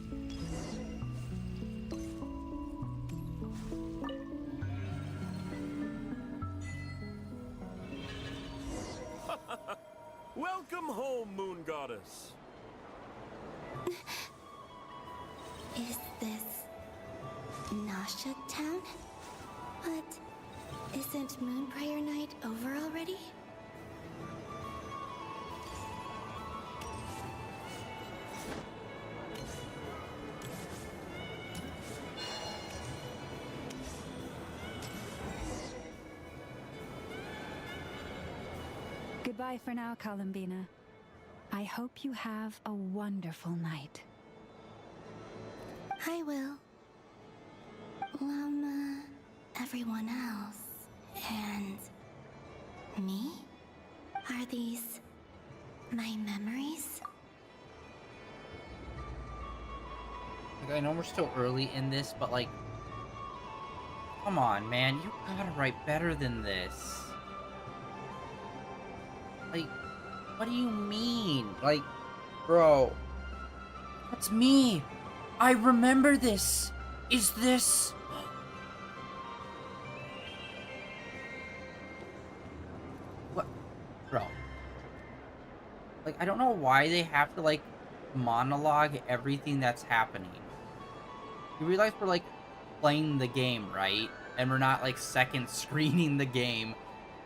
Welcome home, Moon Goddess. Is this Nasha Town? But isn't Moon Prayer Night over already? Goodbye for now, Columbina. I hope you have a wonderful night. I will. Everyone else. And me? Are these my memories? Like, I know we're still early in this, but like, come on, man, you gotta write better than this. Like, what do you mean? Like, bro, that's me. I remember this. Is this... What? Bro. Like, I don't know why they have to, like, monologue everything that's happening. You realize we're, like, playing the game, right? And we're not, like, second screening the game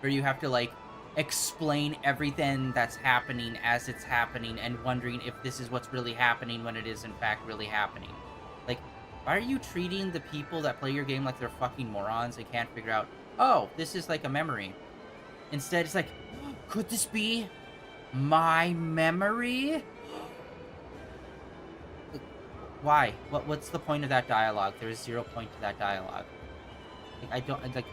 where you have to, like, explain everything that's happening as it's happening and wondering if this is what's really happening when it is, in fact, really happening. Like, why are you treating the people that play your game like they're fucking morons and can't figure out, oh, this is, like, a memory? Instead, it's like, could this be my memory? Why? What's the point of that dialogue? There is 0 point to that dialogue. Like, I don't, like...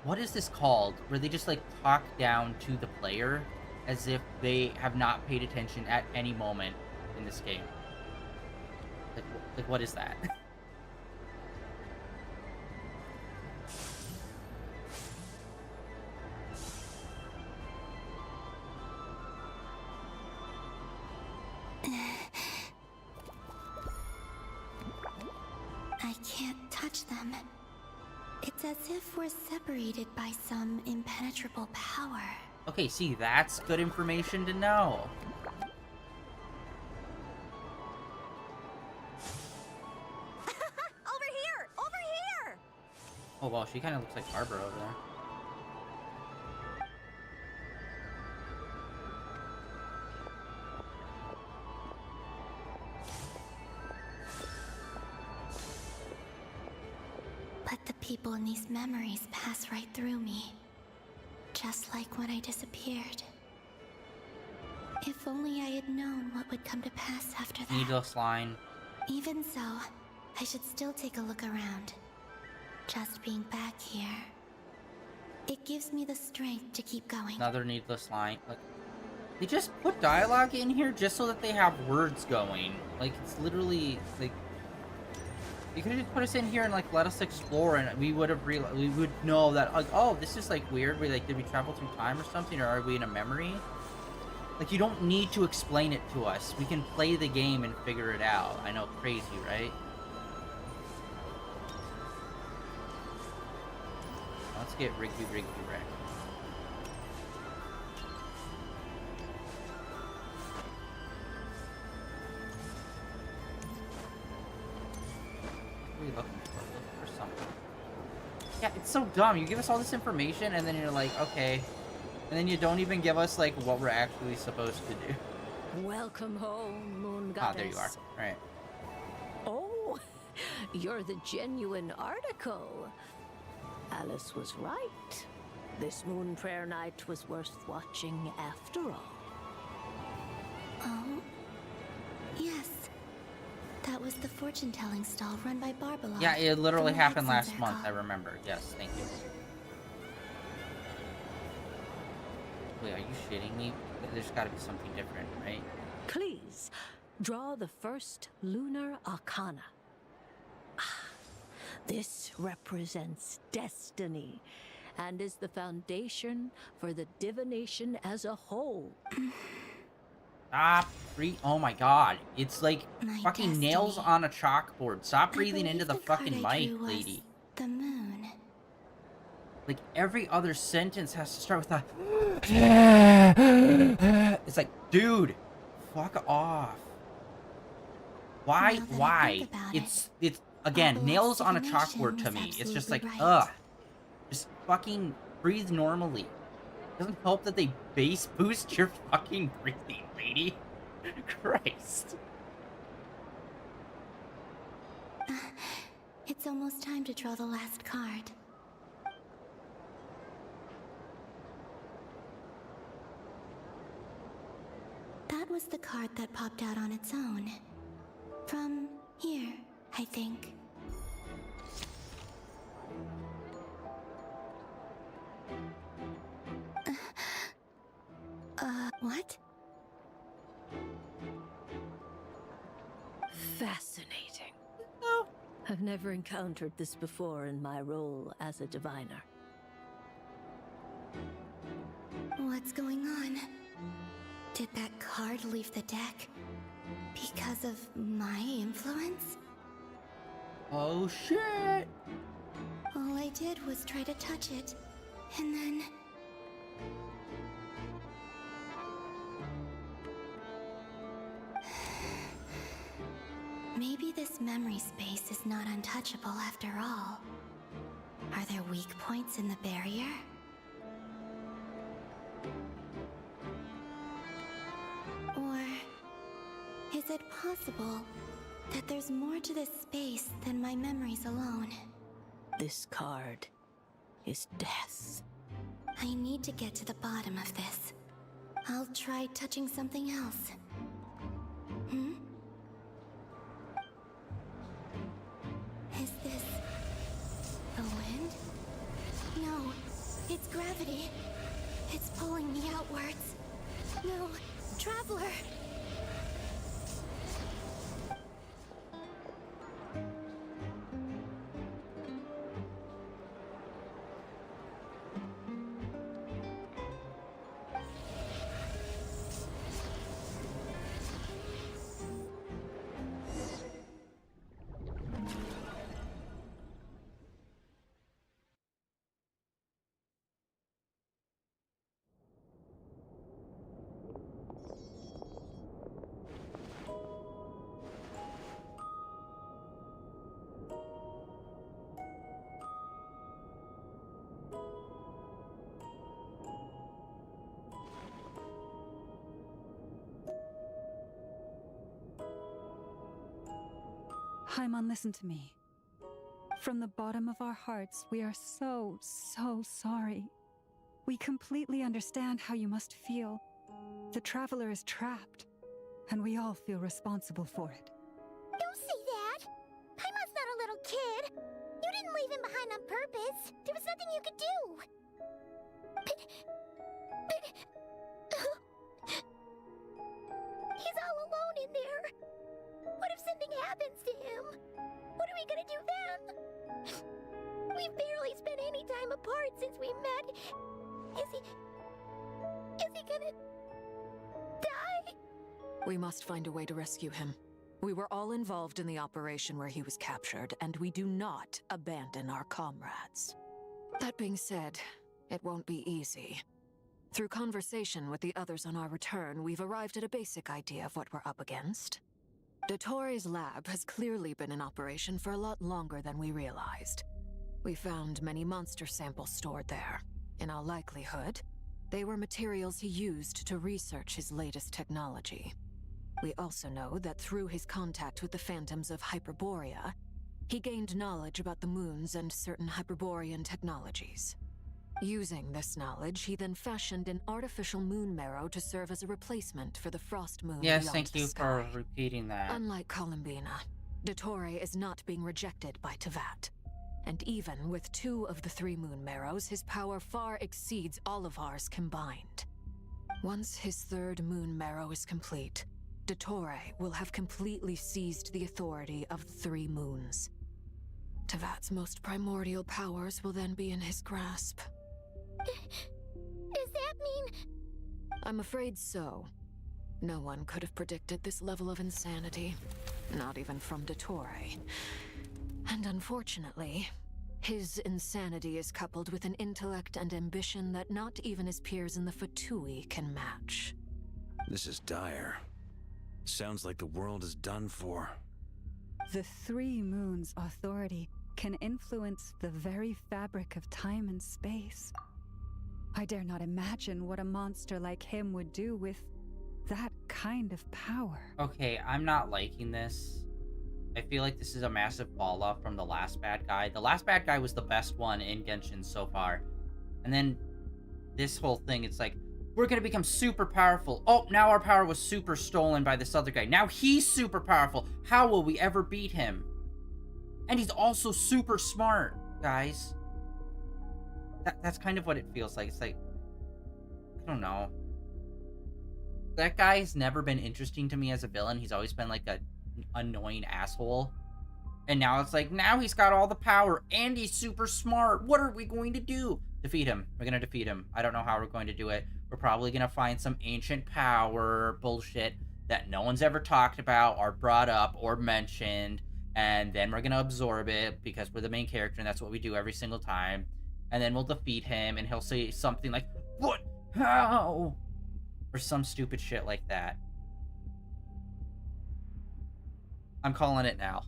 What is this called? Where they just, like, talk down to the player as if they have not paid attention at any moment in this game. Like what is that? I can't touch them. It's as if we're separated by some impenetrable power. Okay, see, that's good information to know. Over here! Over here! Oh, well, she kind of looks like Barbara over there. But the people in these memories pass right through me. Just like when I disappeared. If only I had known what would come to pass after that. Needless line. Even so, I should still take a look around. Just being back here. It gives me the strength to keep going. Another needless line. Like, they just put dialogue in here just so that they have words going. Like, it's literally, like... You could have just put us in here and, like, let us explore, and we would have we would know that, like, oh, this is, like, weird. We, like, did we travel through time or something, or are we in a memory? Like, you don't need to explain it to us. We can play the game and figure it out. I know, crazy, right? Let's get Rigby wrecked. What are we looking for? Looking for something. Yeah, it's so dumb. You give us all this information, and then you're like, okay. And then you don't even give us, like, what we're actually supposed to do. Welcome home, Moon Goddess. Ah, there you are. All right. Oh, you're the genuine article. Alice was right. This Moon Prayer Night was worth watching after all. Oh, yes. That was the fortune-telling stall run by Barbalon. Yeah, it literally happened last month, I remember. Yes, thank you. Wait, are you shitting me? There's gotta be something different, right? Please, draw the first lunar arcana. This represents destiny and is the foundation for the divination as a whole. Stop oh my god. It's like fucking destiny. nails on a chalkboard. Stop breathing into the fucking mic, was lady. The moon. Like, every other sentence has to start with a... It's like, dude, fuck off. Why? Now that I Why? think about It's, all again, the nails last on a divination chalkboard to was me. It's just like, absolutely right. ugh. Just fucking breathe normally. Doesn't help that they base boost your fucking breathing, lady. Christ. It's almost time to draw the last card. That was the card that popped out on its own. From here, I think. What? Fascinating. No. I've never encountered this before in my role as a diviner. What's going on? Did that card leave the deck because of my influence? Oh shit! All I did was try to touch it, and then... Maybe this memory space is not untouchable after all. Are there weak points in the barrier? Or is it possible that there's more to this space than my memories alone? This card is death. I need to get to the bottom of this. I'll try touching something else. Hmm? Is this the wind? No, it's gravity. It's pulling me outwards. No, Traveler! Haimon, listen to me. From the bottom of our hearts, we are so sorry. We completely understand how you must feel. The Traveler is trapped, and we all feel responsible for it. Don't say that! Paimon's not a little kid! You didn't leave him behind on purpose! There was nothing you could do! But... He's all alone in there! What if something happens to him? What are we gonna do then? We've barely spent any time apart since we met. Is he gonna... die? We must find a way to rescue him. We were all involved in the operation where he was captured, and we do not abandon our comrades. That being said, it won't be easy. Through conversation with the others on our return, we've arrived at a basic idea of what we're up against. Dottore's lab has clearly been in operation for a lot longer than we realized. We found many monster samples stored there. In all likelihood, they were materials he used to research his latest technology. We also know that through his contact with the phantoms of Hyperborea, he gained knowledge about the moons and certain Hyperborean technologies. Using this knowledge, he then fashioned an artificial moon marrow to serve as a replacement for the frost moon Yes, beyond thank the you sky. for repeating that. Unlike Columbina, Dottore is not being rejected by Tevat. And even with 2 of the 3 moon marrows, his power far exceeds all of ours combined. Once his 3rd moon marrow is complete, Dottore will have completely seized the authority of the 3 moons. Tevat's most primordial powers will then be in his grasp. Does that mean... I'm afraid so. No one could have predicted this level of insanity. Not even from Dottore. And unfortunately, His insanity is coupled with an intellect and ambition that not even his peers in the Fatui can match. This is dire. Sounds like the world is done for. The Three Moons' authority can influence the very fabric of time and space. I dare not imagine what a monster like him would do with that kind of power. Okay, I'm not liking this. I feel like this is a massive fall off from the last bad guy. The last bad guy was the best one in Genshin so far. And then this whole thing, it's like, we're going to become super powerful. Oh, now our power was super stolen by this other guy. Now he's super powerful. How will we ever beat him? And he's also super smart, guys. That's kind of what it feels like. It's like, I don't know. That guy's never been interesting to me as a villain. He's always been like a annoying asshole. And now it's like, now he's got all the power and he's super smart. What are we going to do? Defeat him. We're going to defeat him. I don't know how we're going to do it. We're probably going to find some ancient power bullshit that no one's ever talked about or brought up or mentioned. And then we're going to absorb it because we're the main character and that's what we do every single time. And then we'll defeat him and he'll say something like, what? How? Or some stupid shit like that. I'm calling it now.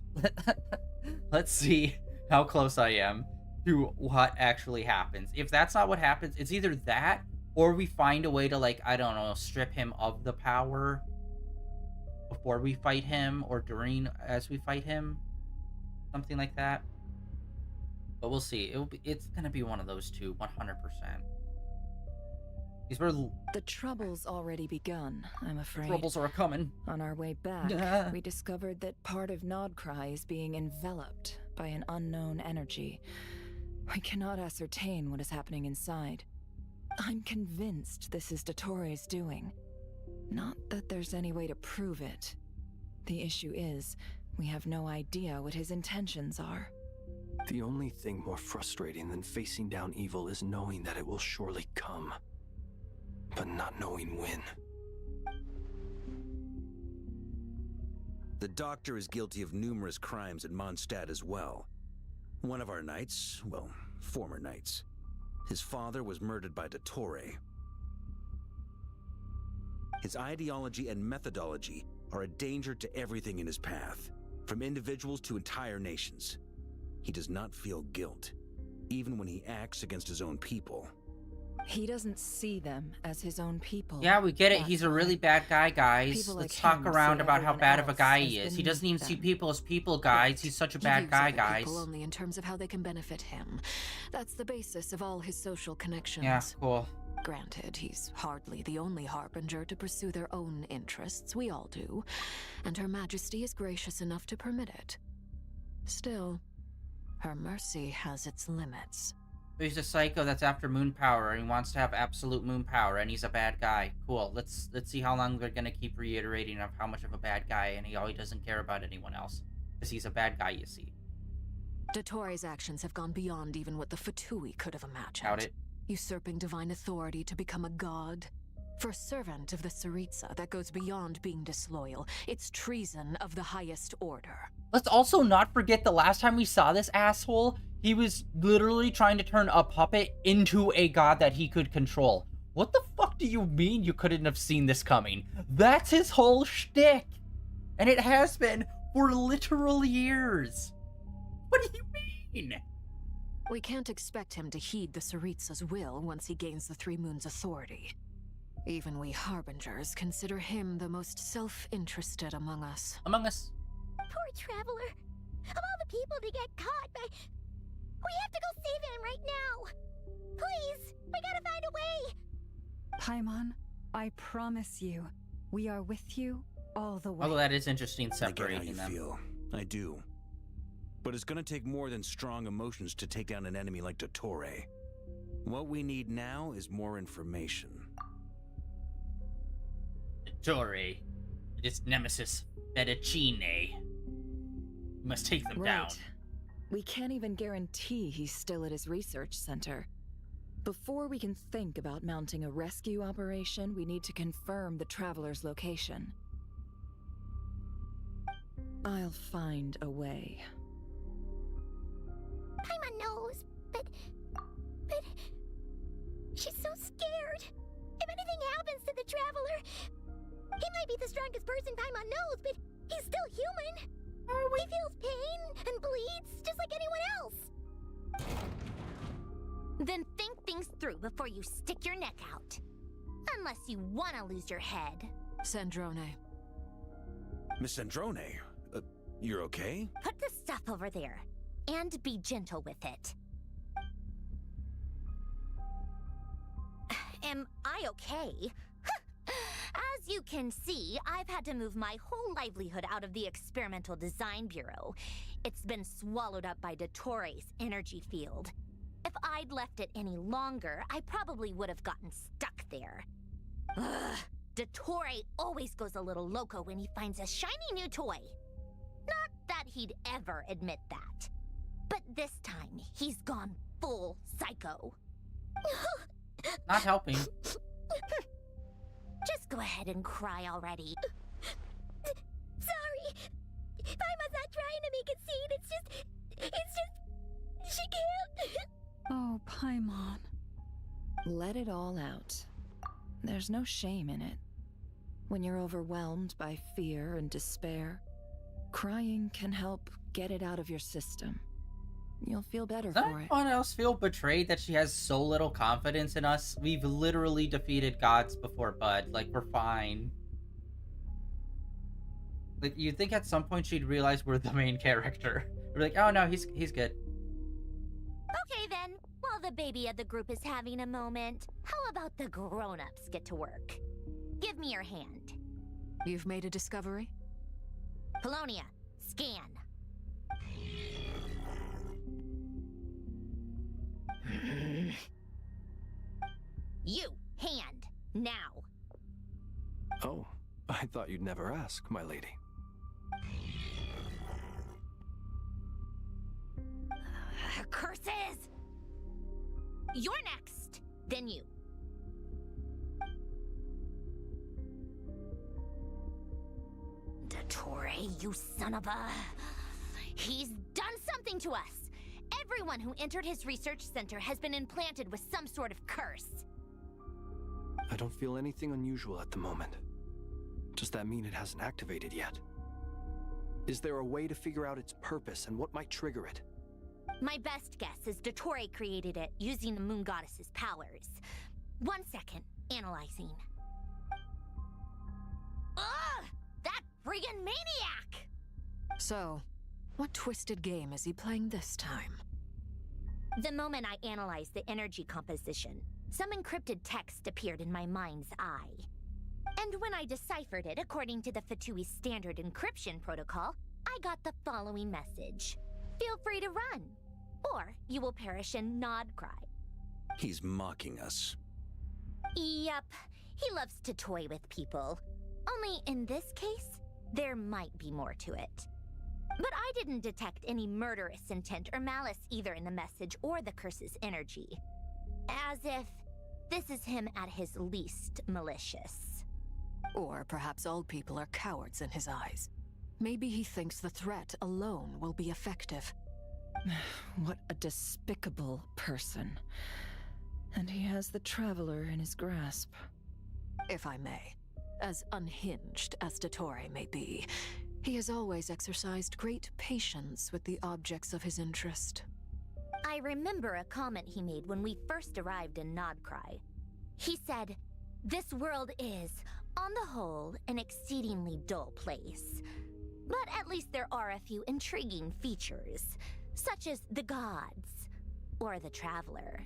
Let's see how close I am to what actually happens. If that's not what happens, it's either that or we find a way to, like, I don't know, strip him of the power before we fight him or during as we fight him. Something like that. But we'll see. It's going to be one of those two, 100%. The trouble's already begun, I'm afraid. Troubles are coming. On our way back, we discovered that part of Nodcry is being enveloped by an unknown energy. We cannot ascertain what is happening inside. I'm convinced this is Dottoro's doing. Not that there's any way to prove it. The issue is, we have no idea what his intentions are. The only thing more frustrating than facing down evil is knowing that it will surely come, but not knowing when. The Doctor is guilty of numerous crimes in Mondstadt as well. One of our knights, well, former knights, his father was murdered by Dottore. His ideology and methodology are a danger to everything in his path, from individuals to entire nations. He does not feel guilt, even when he acts against his own people. He doesn't see them as his own people. Yeah, we get it. He's a really bad guy, guys. Let's talk around about how bad of a guy he is. He doesn't even see people as people, guys. He's such a bad guy, guys. People only in terms of how they can benefit him. That's the basis of all his social connections. Yeah, cool. Granted, he's hardly the only harbinger to pursue their own interests. We all do. And Her Majesty is gracious enough to permit it. Still, her mercy has its limits. He's a psycho that's after moon power, and he wants to have absolute moon power, and he's a bad guy. Cool. Let's see how long they're gonna keep reiterating of how much of a bad guy, and he doesn't care about anyone else. Because he's a bad guy, you see. Dottore's actions have gone beyond even what the Fatui could have imagined. Doubt it. Usurping divine authority to become a god. For a servant of the Tsaritsa, that goes beyond being disloyal. It's treason of the highest order. Let's also not forget the last time we saw this asshole, he was literally trying to turn a puppet into a god that he could control. What the fuck do you mean you couldn't have seen this coming? That's his whole shtick. And it has been for literal years. What do you mean? We can't expect him to heed the Tsaritsa's will once he gains the Three Moons' authority. Even we Harbingers consider him the most self-interested among us. Among us. Poor Traveler. Of all the people to get caught by... We have to go save him right now. Please, we gotta find a way. Paimon, I promise you, we are with you all the way. Although that is interesting, I get separating how you them. feel. I do. But it's gonna take more than strong emotions to take down an enemy like Dottore. What we need now is more information. Dottore, it is Nemesis Fettuccine. We must take them down. We can't even guarantee he's still at his research center. Before we can think about mounting a rescue operation, we need to confirm the Traveler's location. I'll find a way. Paimon knows, but she's so scared. If anything happens to the Traveler, he might be the strongest person Paimon knows, but he's still human. He feels pain and bleeds just like anyone else. Then think things through before you stick your neck out. Unless you want to lose your head. Sandrone. Miss Sandrone, you're okay? Put the stuff over there. And be gentle with it. Am I okay? As you can see, I've had to move my whole livelihood out of the Experimental Design Bureau. It's been swallowed up by Dottoro's energy field. If I'd left it any longer, I probably would have gotten stuck there. Ugh, Dottore always goes a little loco when he finds a shiny new toy. Not that he'd ever admit that. But this time, he's gone full psycho. Not helping. Just go ahead and cry already. Sorry. Paimon's not trying to make a scene. It's just, she can't. Oh, Paimon. Let it all out. There's no shame in it. When you're overwhelmed by fear and despair, crying can help get it out of your system. You'll feel better Does for it. anyone else feel betrayed that she has so little confidence in us? We've literally defeated gods before Bud. Like, we're fine. Like, you'd think at some point she'd realize we're the main character. We're like, oh no, he's good. Okay then, while the baby of the group is having a moment, how about the grown-ups get to work? Give me your hand. You've made a discovery? Polonia, scan. You, hand, now. Oh, I thought you'd never ask, my lady. Curses! You're next, then you. Dottore, you son of a... He's done something to us! Everyone who entered his research center has been implanted with some sort of curse. I don't feel anything unusual at the moment. Does that mean it hasn't activated yet? Is there a way to figure out its purpose and what might trigger it? My best guess is Dottore created it using the Moon Goddess's powers. 1 second, analyzing. Ugh! That friggin' maniac! So, what twisted game is he playing this time? The moment I analyzed the energy composition, some encrypted text appeared in my mind's eye. And when I deciphered it according to the Fatui standard encryption protocol, I got the following message. Feel free to run, or you will perish in nod cry. He's mocking us. Yep, he loves to toy with people. Only in this case, there might be more to it. But I didn't detect any murderous intent or malice either in the message or the curse's energy. As if this is him at his least malicious. Or perhaps all people are cowards in his eyes. Maybe he thinks the threat alone will be effective. What a despicable person. And he has the Traveler in his grasp. If I may, as unhinged as Dottore may be, he has always exercised great patience with the objects of his interest. I remember a comment he made when we first arrived in Nodcry. He said, "This world is, on the whole, an exceedingly dull place. But at least there are a few intriguing features, such as the gods, or the Traveler.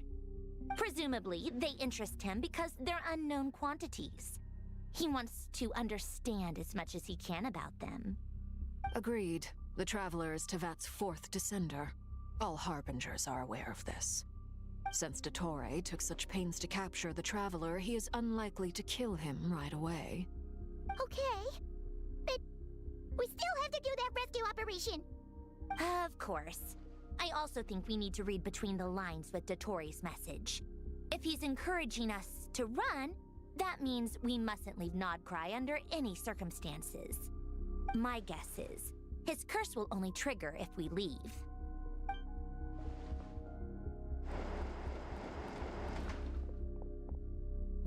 Presumably, they interest him because they're unknown quantities. He wants to understand as much as he can about them." Agreed. The Traveler is Tevat's fourth descender. All Harbingers are aware of this. Since Dottore took such pains to capture the Traveler, he is unlikely to kill him right away. Okay, but we still have to do that rescue operation. Of course. I also think we need to read between the lines with Dottore's message. If he's encouraging us to run, that means we mustn't leave Nodcry under any circumstances. My guess is, his curse will only trigger if we leave.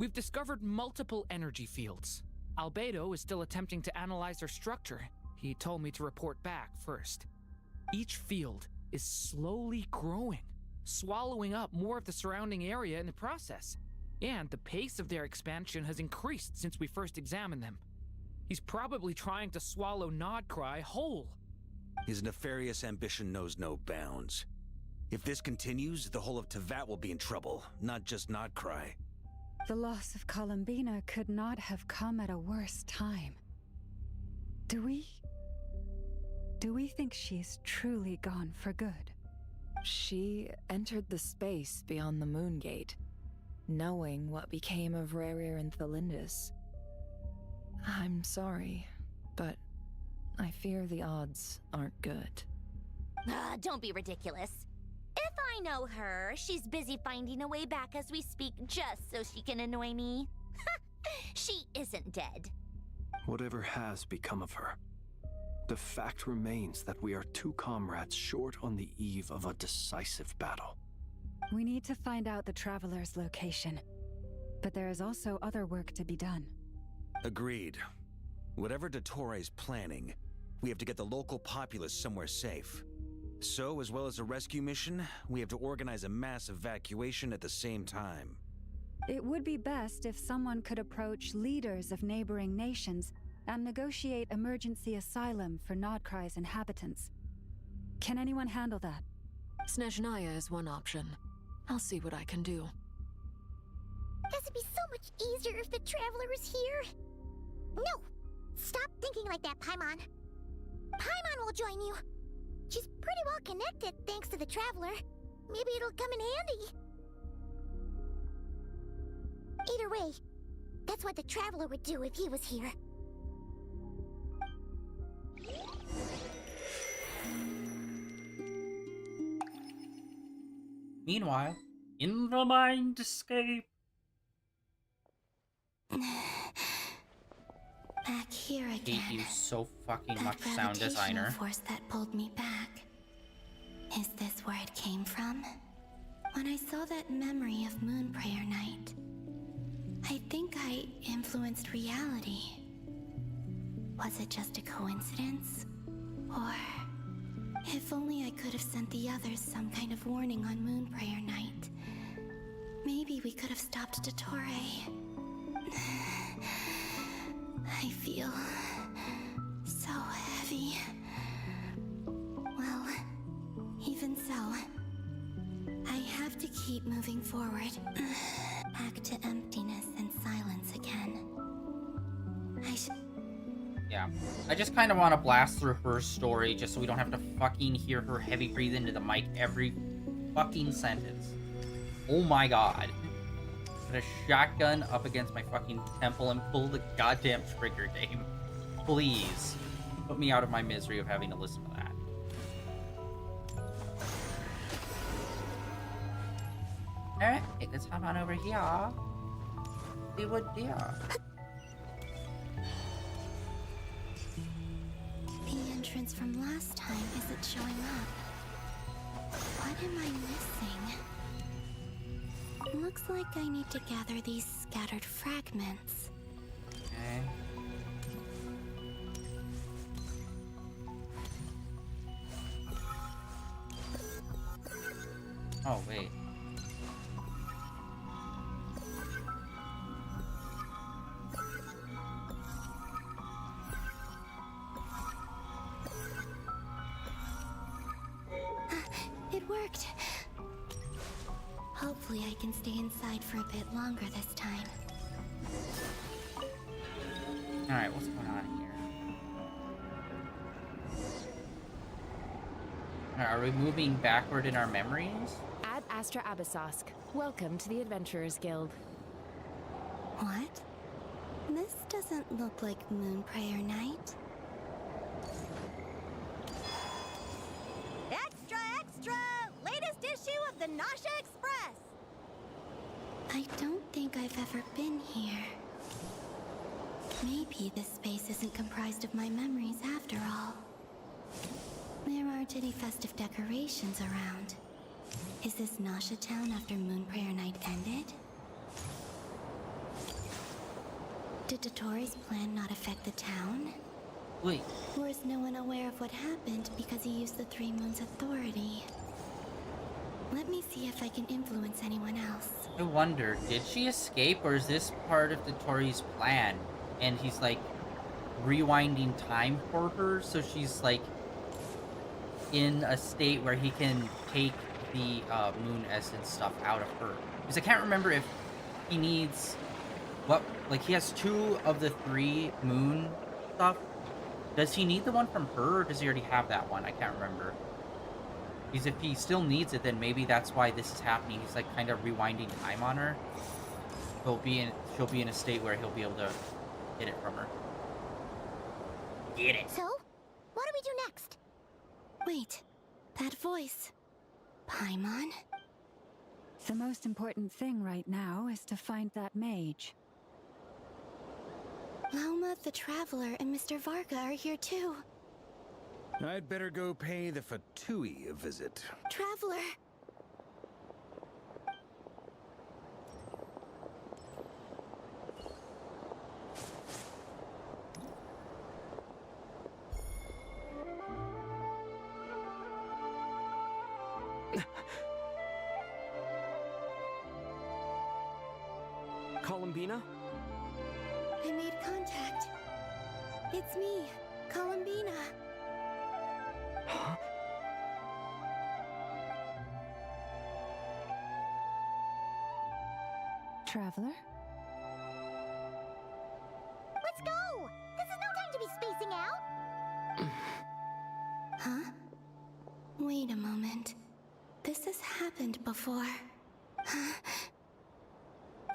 We've discovered multiple energy fields. Albedo is still attempting to analyze their structure. He told me to report back first. Each field is slowly growing, swallowing up more of the surrounding area in the process. And the pace of their expansion has increased since we first examined them. He's probably trying to swallow Nodcry whole. His nefarious ambition knows no bounds. If this continues, the whole of Tevat will be in trouble, not just Nodcry. The loss of Columbina could not have come at a worse time. Do we think she's truly gone for good? She entered the space beyond the Moon Gate, knowing what became of Rerir and Thalindus. I'm sorry, but I fear the odds aren't good. Don't be ridiculous. If I know her, she's busy finding a way back as we speak just so she can annoy me. She isn't dead. Whatever has become of her, the fact remains that we are two comrades short on the eve of a decisive battle. We need to find out the Traveler's location, but there is also other work to be done. Agreed. Whatever Dottore planning, we have to get the local populace somewhere safe. So, as well as a rescue mission, we have to organize a mass evacuation at the same time. It would be best if someone could approach leaders of neighboring nations and negotiate emergency asylum for Nodcry's inhabitants. Can anyone handle that? Snezhnaya is one option. I'll see what I can do. Guess it'd be so much easier if the Traveler was here. No! Stop thinking like that, Paimon. Paimon will join you. She's pretty well connected thanks to the Traveler. Maybe it'll come in handy. Either way, that's what the Traveler would do if he was here. Meanwhile, in the Mindscape. Back here again. Hate you so fucking That much, sound designer. gravitational force that pulled me back. Is this where it came from? When I saw that memory of Moonprayer Night, I think I influenced reality. Was it just a coincidence? Or if only I could have sent the others some kind of warning on Moonprayer Night. Maybe we could have stopped Dottore. I feel so heavy. Well, even so, I have to keep moving forward. Back to emptiness and silence again. Yeah. I just kind of want to blast through her story just so we don't have to fucking hear her heavy breathe into the mic every fucking sentence. Oh my god. Put a shotgun up against my fucking temple and pull the goddamn trigger, game. Please. Put me out of my misery of having to listen to that. Alright, let's hop on over here. See what there. The entrance from last time isn't showing up. What am I missing? Looks like I need to gather these scattered fragments. Okay. Oh, wait. It worked. Hopefully I can stay inside for a bit longer this time. Alright, what's going on here? Alright, are we moving backward in our memories? Ad Astra Abyssosk. Welcome to the Adventurers Guild. What? This doesn't look like Moonprayer Night. Extra, extra! Latest issue of the Nasha Express! I don't think I've ever been here. Maybe this space isn't comprised of my memories after all. There aren't any festive decorations around. Is this Nasha Town after Moonprayer Night ended? Did Dotori's plan not affect the town? Wait. Or is no one aware of what happened because he used the Three Moons' authority? Let me see if I can influence anyone else. I wonder, did she escape, or is this part of Dotori's plan? And he's, like, rewinding time for her, so she's, like, in a state where he can take the moon essence stuff out of her. Because I can't remember if he needs... What? Like, he has 2 of the 3 moon stuff. Does he need the one from her, or does he already have that one? I can't remember. Because if he still needs it, then maybe that's why this is happening. He's, like, kind of rewinding time on her. She'll be in a state where he'll be able to get it from her. Get it. So, what do we do next? Wait, that voice. Paimon? The most important thing right now is to find that mage. Lauma, the Traveler, and Mr. Varga are here too. I'd better go pay the Fatui a visit. Traveler! Columbina? I made contact. It's me, Columbina. Huh? Traveler? Let's go! This is no time to be spacing out! Huh? Wait a moment. This has happened before.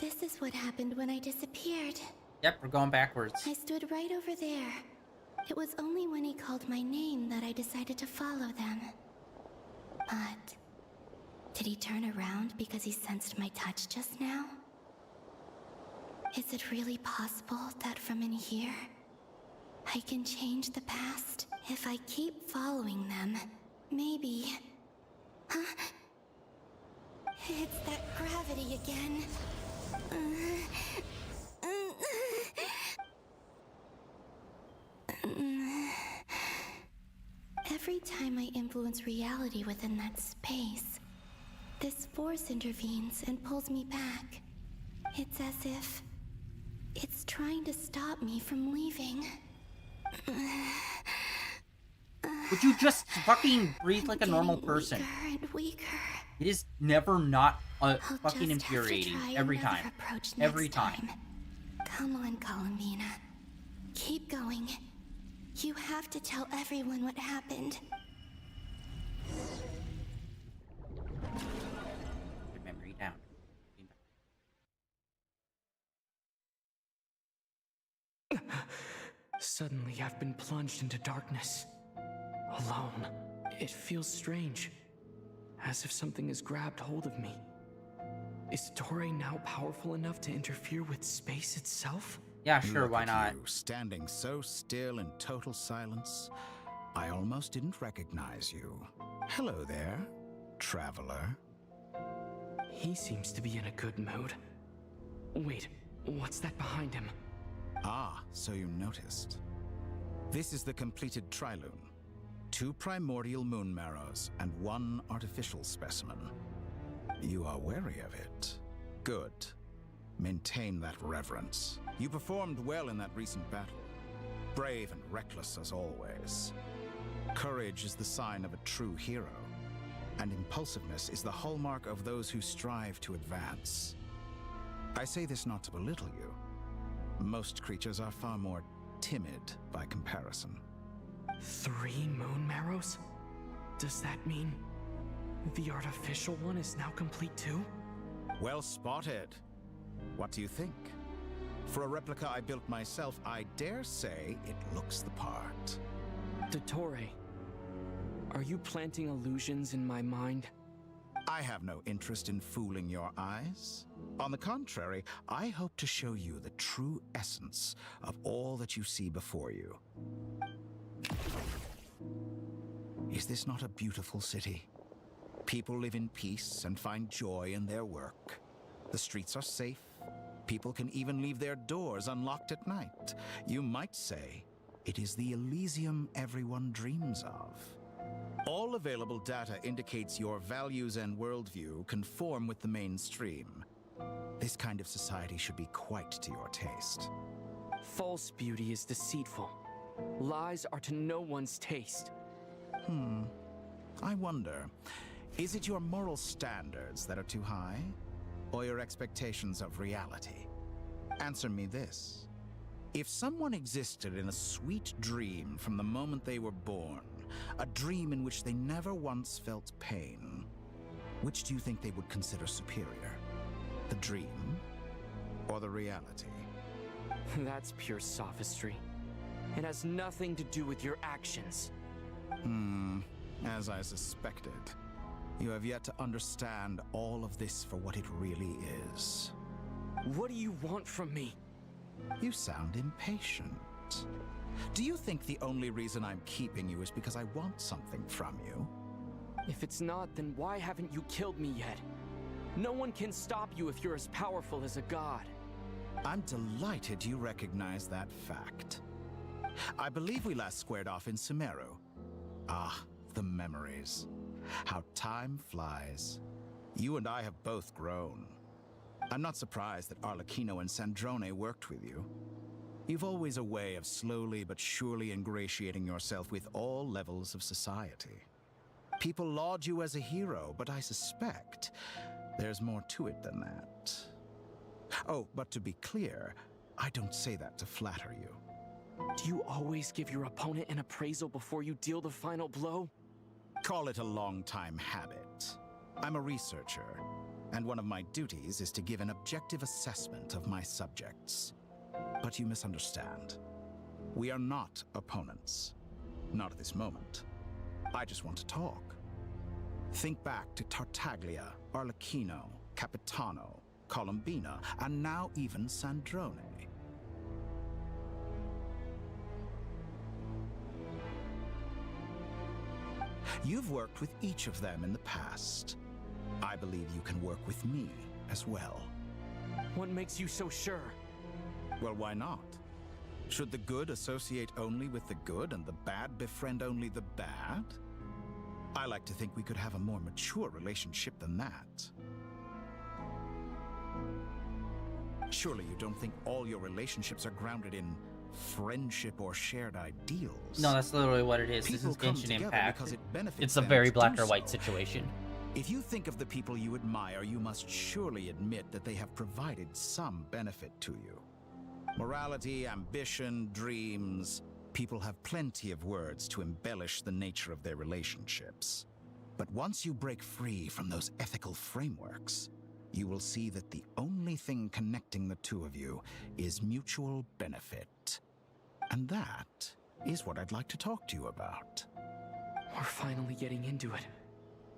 This is what happened when I disappeared. Yep, we're going backwards. I stood right over there. It was only when he called my name that I decided to follow them. But... did he turn around because he sensed my touch just now? Is it really possible that from in here, I can change the past if I keep following them? Maybe... Huh? It's that gravity again. Every time I influence reality within that space, this force intervenes and pulls me back. It's as if it's trying to stop me from leaving. Would you just fucking breathe like a normal person? Weaker and weaker. It is never not I'll fucking just have to infuriating. try Every another time. approach Every next time. Come on, Columbina. Keep going. You have to tell everyone what happened. Good memory down. Suddenly, I've been plunged into darkness. Alone. It feels strange. As if something has grabbed hold of me. Is Torre now powerful enough to interfere with space itself? Yeah, sure, Look why at not? You, standing so still in total silence, I almost didn't recognize you. Hello there, traveler. He seems to be in a good mood. Wait, what's that behind him? Ah, so you noticed. This is the completed Trilune. 2 primordial moon marrows and 1 artificial specimen. You are wary of it. Good. Maintain that reverence. You performed well in that recent battle. Brave and reckless as always. Courage is the sign of a true hero, and impulsiveness is the hallmark of those who strive to advance. I say this not to belittle you. Most creatures are far more timid by comparison. 3 moon marrows? Does that mean the artificial one is now complete too? Well spotted. What do you think? For a replica I built myself, I dare say it looks the part. Dottore, are you planting illusions in my mind? I have no interest in fooling your eyes. On the contrary, I hope to show you the true essence of all that you see before you. Is this not a beautiful city? People live in peace and find joy in their work. The streets are safe, People can even leave their doors unlocked at night. You might say it is the Elysium everyone dreams of. All available data indicates your values and worldview conform with the mainstream. This kind of society should be quite to your taste. False beauty is deceitful. Lies are to no one's taste. I wonder, is it your moral standards that are too high? Or your expectations of reality? Answer me this. If someone existed in a sweet dream from the moment they were born, a dream in which they never once felt pain, which do you think they would consider superior? The dream or the reality? That's pure sophistry. It has nothing to do with your actions. As I suspected. You have yet to understand all of this for what it really is. What do you want from me? You sound impatient. Do you think the only reason I'm keeping you is because I want something from you? If it's not, then why haven't you killed me yet? No one can stop you if you're as powerful as a god. I'm delighted you recognize that fact. I believe we last squared off in Sumeru. Ah, the memories. How time flies. You and I have both grown. I'm not surprised that Arlecchino and Sandrone worked with you. You've always a way of slowly but surely ingratiating yourself with all levels of society. People laud you as a hero, but I suspect there's more to it than that. Oh, but to be clear, I don't say that to flatter you. Do you always give your opponent an appraisal before you deal the final blow? Call it a long-time habit. I'm a researcher, and one of my duties is to give an objective assessment of my subjects. But you misunderstand. We are not opponents. Not at this moment. I just want to talk. Think back to Tartaglia, Arlecchino, Capitano, Colombina, and now even Sandrone. You've worked with each of them in the past. I believe you can work with me as well. What makes you so sure? Well, why not? Should the good associate only with the good and the bad befriend only the bad? I like to think we could have a more mature relationship than that. Surely you don't think all your relationships are grounded in friendship or shared ideals? No, that's literally what it is. This is Genshin Impact. It's a very black or white situation. If you think of the people you admire, you must surely admit that they have provided some benefit to you. Morality, ambition, dreams. People have plenty of words to embellish the nature of their relationships. But once you break free from those ethical frameworks, you will see that the only thing connecting the two of you is mutual benefit. And that is what I'd like to talk to you about. We're finally getting into it.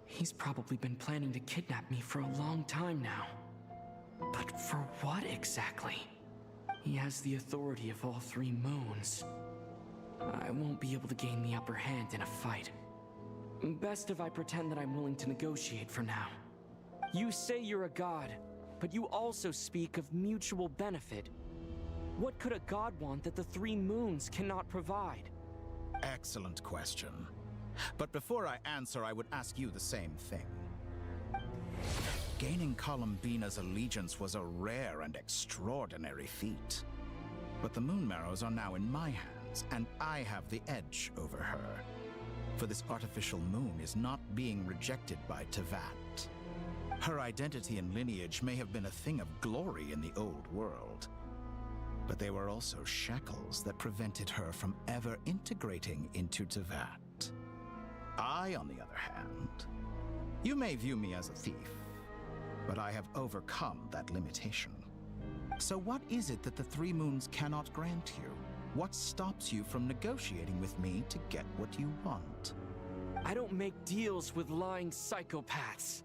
He's probably been planning to kidnap me for a long time now. But for what exactly? He has the authority of all three moons. I won't be able to gain the upper hand in a fight. Best if I pretend that I'm willing to negotiate for now. You say you're a god, but you also speak of mutual benefit. What could a god want that the three moons cannot provide? Excellent question. But before I answer, I would ask you the same thing. Gaining Colombina's allegiance was a rare and extraordinary feat. But the Moon Marrows are now in my hands, and I have the edge over her. For this artificial moon is not being rejected by Tevat. Her identity and lineage may have been a thing of glory in the old world, but they were also shackles that prevented her from ever integrating into Tevat. I, on the other hand, you may view me as a thief, but I have overcome that limitation. So what is it that the Three Moons cannot grant you? What stops you from negotiating with me to get what you want? I don't make deals with lying psychopaths.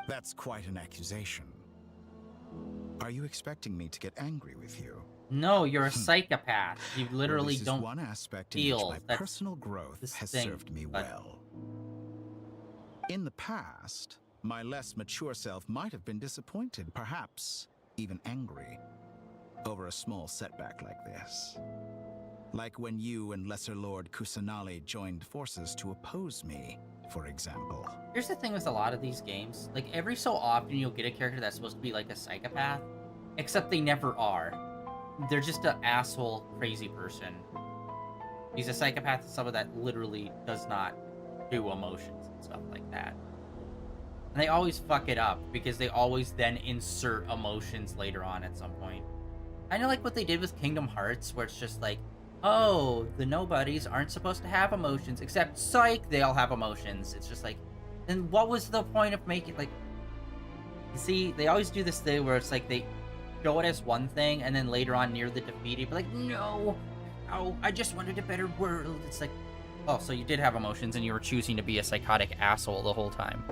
That's quite an accusation. Are you expecting me to get angry with you? No, you're a psychopath. You literally this don't is one aspect in feel which my personal growth has served me well. In the past, my less mature self might have been disappointed, perhaps even angry, over a small setback like this. Like when you and Lesser Lord Kusanali joined forces to oppose me, for example. Here's the thing with a lot of these games. Like, every so often you'll get a character that's supposed to be like a psychopath, except they never are. They're just an asshole, crazy person. He's a psychopath to someone that literally does not do emotions and stuff like that. And they always fuck it up, because they always then insert emotions later on at some point. I know, like what they did with Kingdom Hearts, where it's just like, oh, the nobodies aren't supposed to have emotions, except psych, they all have emotions. It's just like, then what was the point of making, like, you see, they always do this thing where it's like they show it as one thing, and then later on near the defeat, you'd be like, no, I just wanted a better world. It's like, oh, so you did have emotions, and you were choosing to be a psychotic asshole the whole time.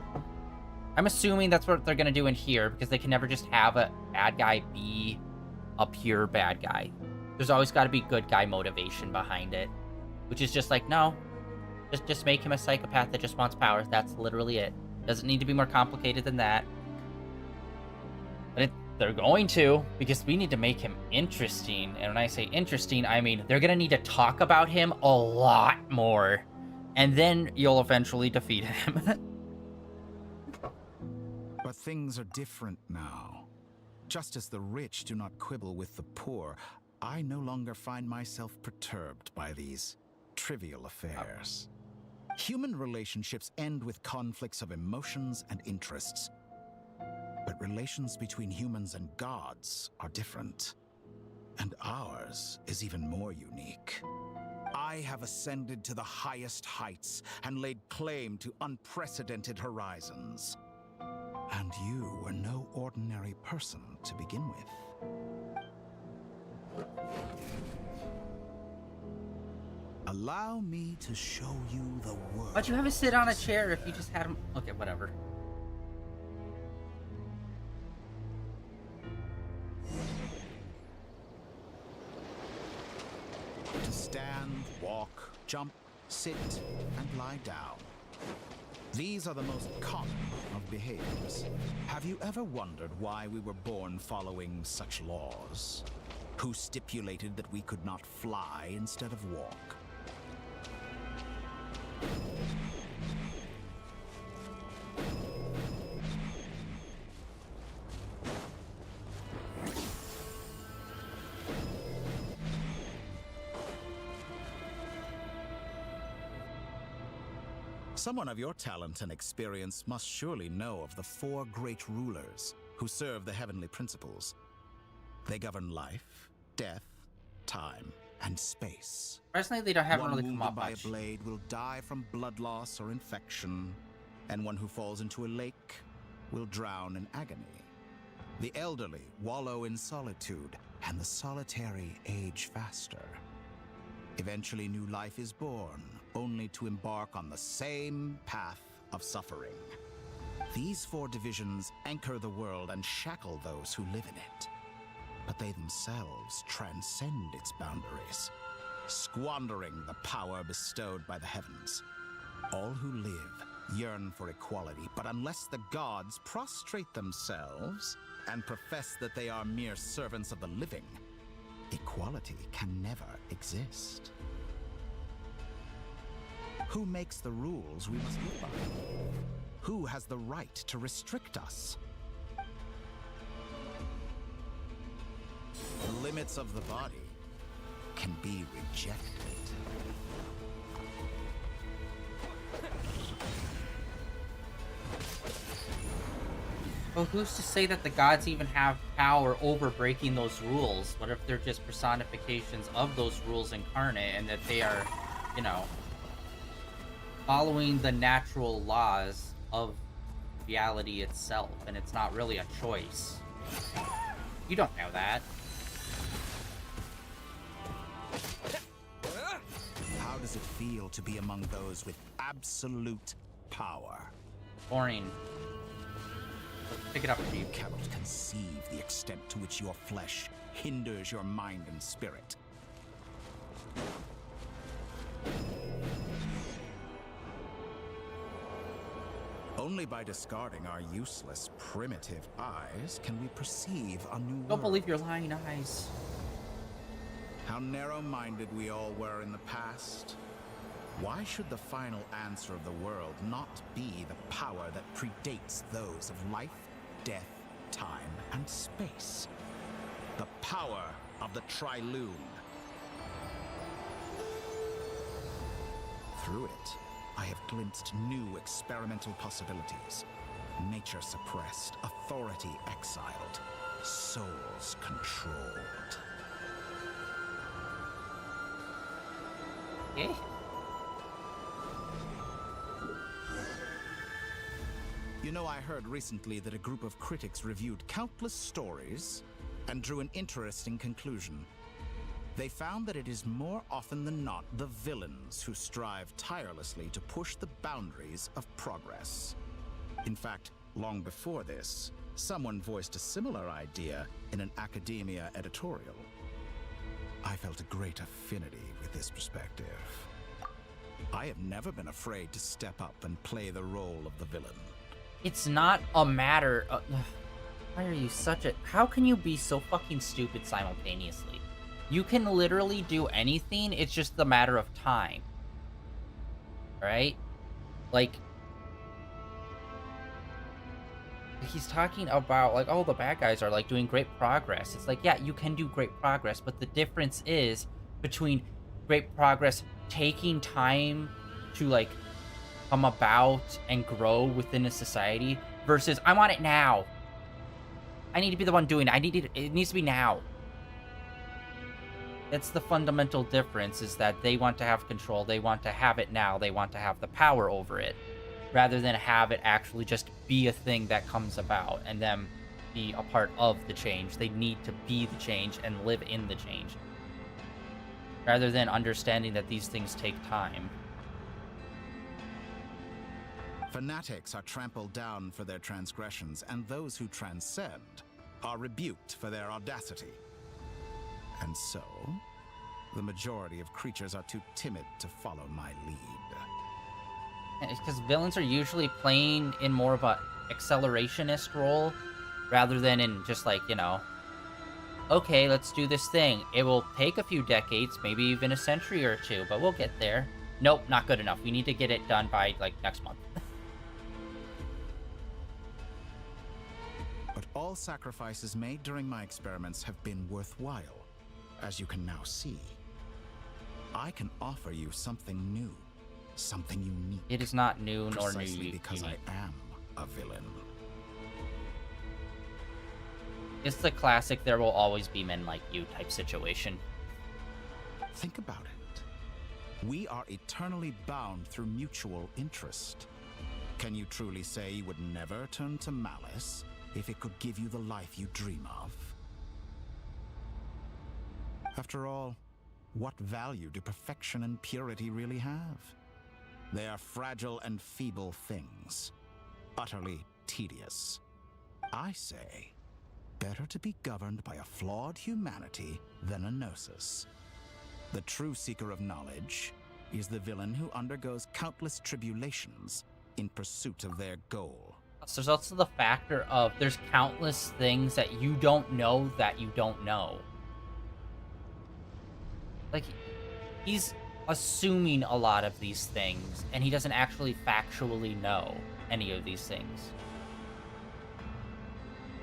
I'm assuming that's what they're gonna do in here, because they can never just have a bad guy be a pure bad guy. There's always got to be good guy motivation behind it, which is just like, no, just make him a psychopath that just wants power. That's literally it. Doesn't need to be more complicated than that. But they're going to, because we need to make him interesting. And when I say interesting, I mean they're gonna need to talk about him a lot more, and then you'll eventually defeat him. But things are different now. Just as the rich do not quibble with the poor, I no longer find myself perturbed by these trivial affairs. Human relationships end with conflicts of emotions and interests. But relations between humans and gods are different. And ours is even more unique. I have ascended to the highest heights and laid claim to unprecedented horizons. And you were no ordinary person to begin with. Allow me to show you the world. Why'd you have him sit on a chair if you just had him? Okay, whatever. To stand, walk, jump, sit, and lie down. These are the most common of behaviors. Have you ever wondered why we were born following such laws? Who stipulated that we could not fly instead of walk? Someone of your talent and experience must surely know of the 4 great rulers who serve the heavenly principles. They govern life, death, time, and space. Personally, they don't have one really come wounded up by much. a blade will die from blood loss or infection, and one who falls into a lake will drown in agony. The elderly wallow in solitude, and the solitary age faster. Eventually, new life is born, only to embark on the same path of suffering. These 4 divisions anchor the world and shackle those who live in it. But they themselves transcend its boundaries, squandering the power bestowed by the heavens. All who live yearn for equality, but unless the gods prostrate themselves and profess that they are mere servants of the living, equality can never exist. Who makes the rules we must live by? Who has the right to restrict us? The limits of the body can be rejected. Well, who's to say that the gods even have power over breaking those rules? What if they're just personifications of those rules incarnate, and that they are, you know, following the natural laws of reality itself, and it's not really a choice? You don't know that. How does it feel to be among those with absolute power? Boring. Pick it up, You cannot conceive the extent to which your flesh hinders your mind and spirit. Only by discarding our useless, primitive eyes can we perceive a new Don't world. believe your lying eyes. How narrow-minded we all were in the past. Why should the final answer of the world not be the power that predates those of life, death, time, and space? The power of the Triloon. Through it, I have glimpsed new experimental possibilities. Nature suppressed, authority exiled, souls controlled. Okay. You know, I heard recently that a group of critics reviewed countless stories and drew an interesting conclusion. They found that it is more often than not the villains who strive tirelessly to push the boundaries of progress. In fact, long before this, someone voiced a similar idea in an academia editorial. I felt a great affinity with this perspective. I have never been afraid to step up and play the role of the villain. It's not a matter of... Why are you such a... How can you be so fucking stupid simultaneously? You can literally do anything, it's just a matter of time. Right? Like... He's talking about, like, oh, the bad guys are, like, doing great progress. It's like, yeah, you can do great progress, but the difference is between great progress taking time to, like, come about and grow within a society versus, I want it now. I need to be the one doing it. It needs to be now. That's the fundamental difference, is that they want to have control. They want to have it now. They want to have the power over it, rather than have it actually just be a thing that comes about and then be a part of the change. They need to be the change and live in the change, rather than understanding that these things take time. Fanatics are trampled down for their transgressions, and those who transcend are rebuked for their audacity. And so, the majority of creatures are too timid to follow my lead. It's because villains are usually playing in more of a accelerationist role, rather than in just like, you know, okay, let's do this thing. It will take a few decades, maybe even a century or two, but we'll get there. Nope, not good enough. We need to get it done by, like, next month. But all sacrifices made during my experiments have been worthwhile, as you can now see. I can offer you something new, something unique. It is not new nor precisely new. Because I am a villain. It's the classic "there will always be men like you" type situation. Think about it. We are eternally bound through mutual interest. Can you truly say you would never turn to malice if it could give you the life you dream of? After all, what value do perfection and purity really have? They are fragile and feeble things, utterly tedious. I say, better to be governed by a flawed humanity than a gnosis. The true seeker of knowledge is the villain who undergoes countless tribulations in pursuit of their goal. So there's also the factor of there's countless things that you don't know that you don't know. Like, he's assuming a lot of these things, and he doesn't actually factually know any of these things.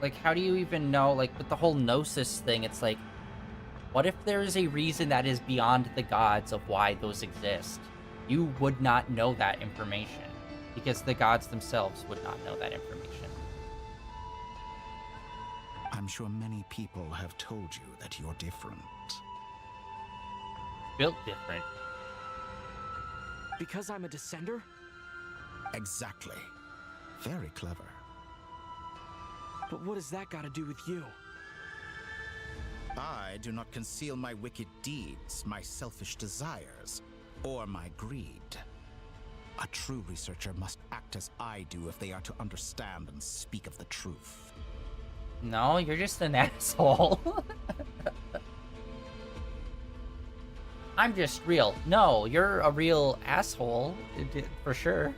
Like, how do you even know, like, with the whole gnosis thing, it's like, what if there is a reason that is beyond the gods of why those exist? You would not know that information, because the gods themselves would not know that information. I'm sure many people have told you that you're different. Built different. Because I'm a descender? Exactly. Very clever. But what has that got to do with you? I do not conceal my wicked deeds, my selfish desires, or my greed. A true researcher must act as I do if they are to understand and speak of the truth. No, you're just an asshole. I'm just real. No, you're a real asshole, for sure.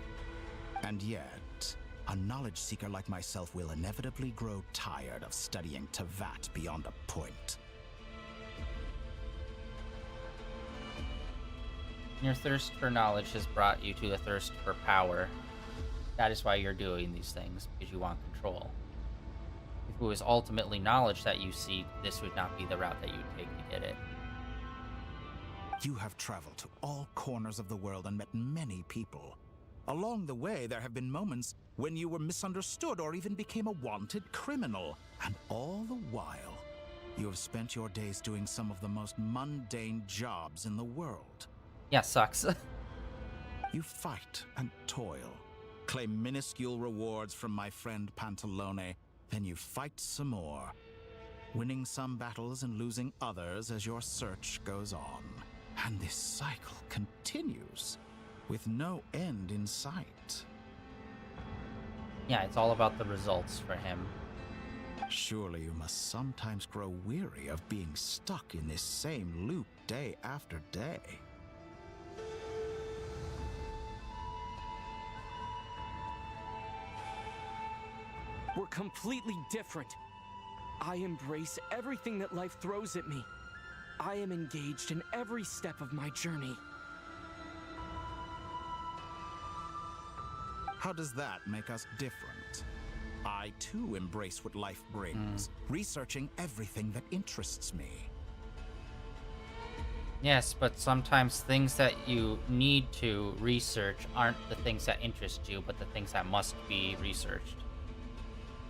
And yet, A knowledge seeker like myself will inevitably grow tired of studying Tevat beyond a point. Your thirst for knowledge has brought you to a thirst for power. That is why you're doing these things, because you want control. If it was ultimately knowledge that you seek, this would not be the route that you would take to get it. You have traveled to all corners of the world and met many people. Along the way, there have been moments when you were misunderstood or even became a wanted criminal. And all the while, you have spent your days doing some of the most mundane jobs in the world. Yeah, sucks. You fight and toil, claim minuscule rewards from my friend Pantalone, then you fight some more, winning some battles and losing others as your search goes on. And this cycle continues, with no end in sight. Yeah, it's all about the results for him. Surely you must sometimes grow weary of being stuck in this same loop day after day. We're completely different. I embrace everything that life throws at me. I am engaged in every step of my journey. How does that make us different? I too embrace what life brings, researching everything that interests me. Yes, but sometimes things that you need to research aren't the things that interest you, but the things that must be researched.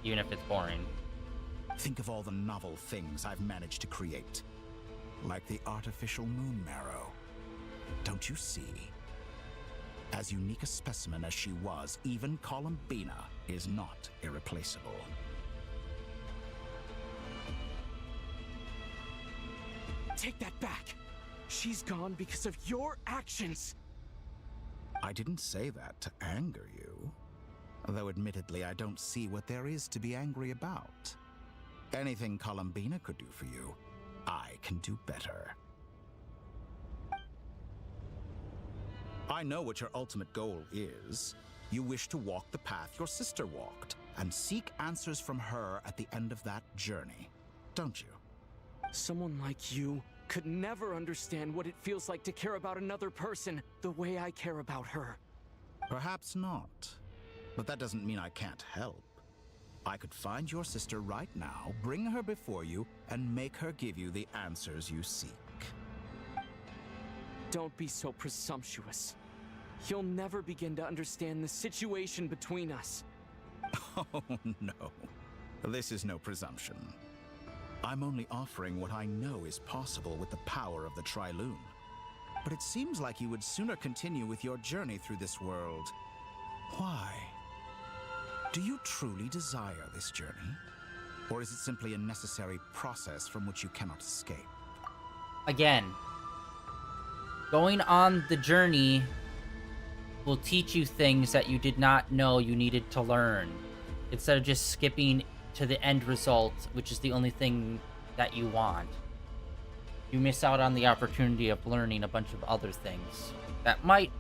Even if it's boring. Think of all the novel things I've managed to create. Like the artificial moon marrow. Don't you see? As unique a specimen as she was, even Columbina is not irreplaceable. Take that back! She's gone because of your actions! I didn't say that to anger you. Though admittedly, I don't see what there is to be angry about. Anything Columbina could do for you, I can do better. I know what your ultimate goal is. You wish to walk the path your sister walked, and seek answers from her at the end of that journey, don't you? Someone like you could never understand what it feels like to care about another person the way I care about her. Perhaps not. But that doesn't mean I can't help. I could find your sister right now, bring her before you, and make her give you the answers you seek. Don't be so presumptuous. You'll never begin to understand the situation between us. Oh, no. This is no presumption. I'm only offering what I know is possible with the power of the Trilune. But it seems like you would sooner continue with your journey through this world. Why? Do you truly desire this journey? Or is it simply a necessary process from which you cannot escape? Again, going on the journey will teach you things that you did not know you needed to learn. Instead of just skipping to the end result, which is the only thing that you want. You miss out on the opportunity of learning a bunch of other things that might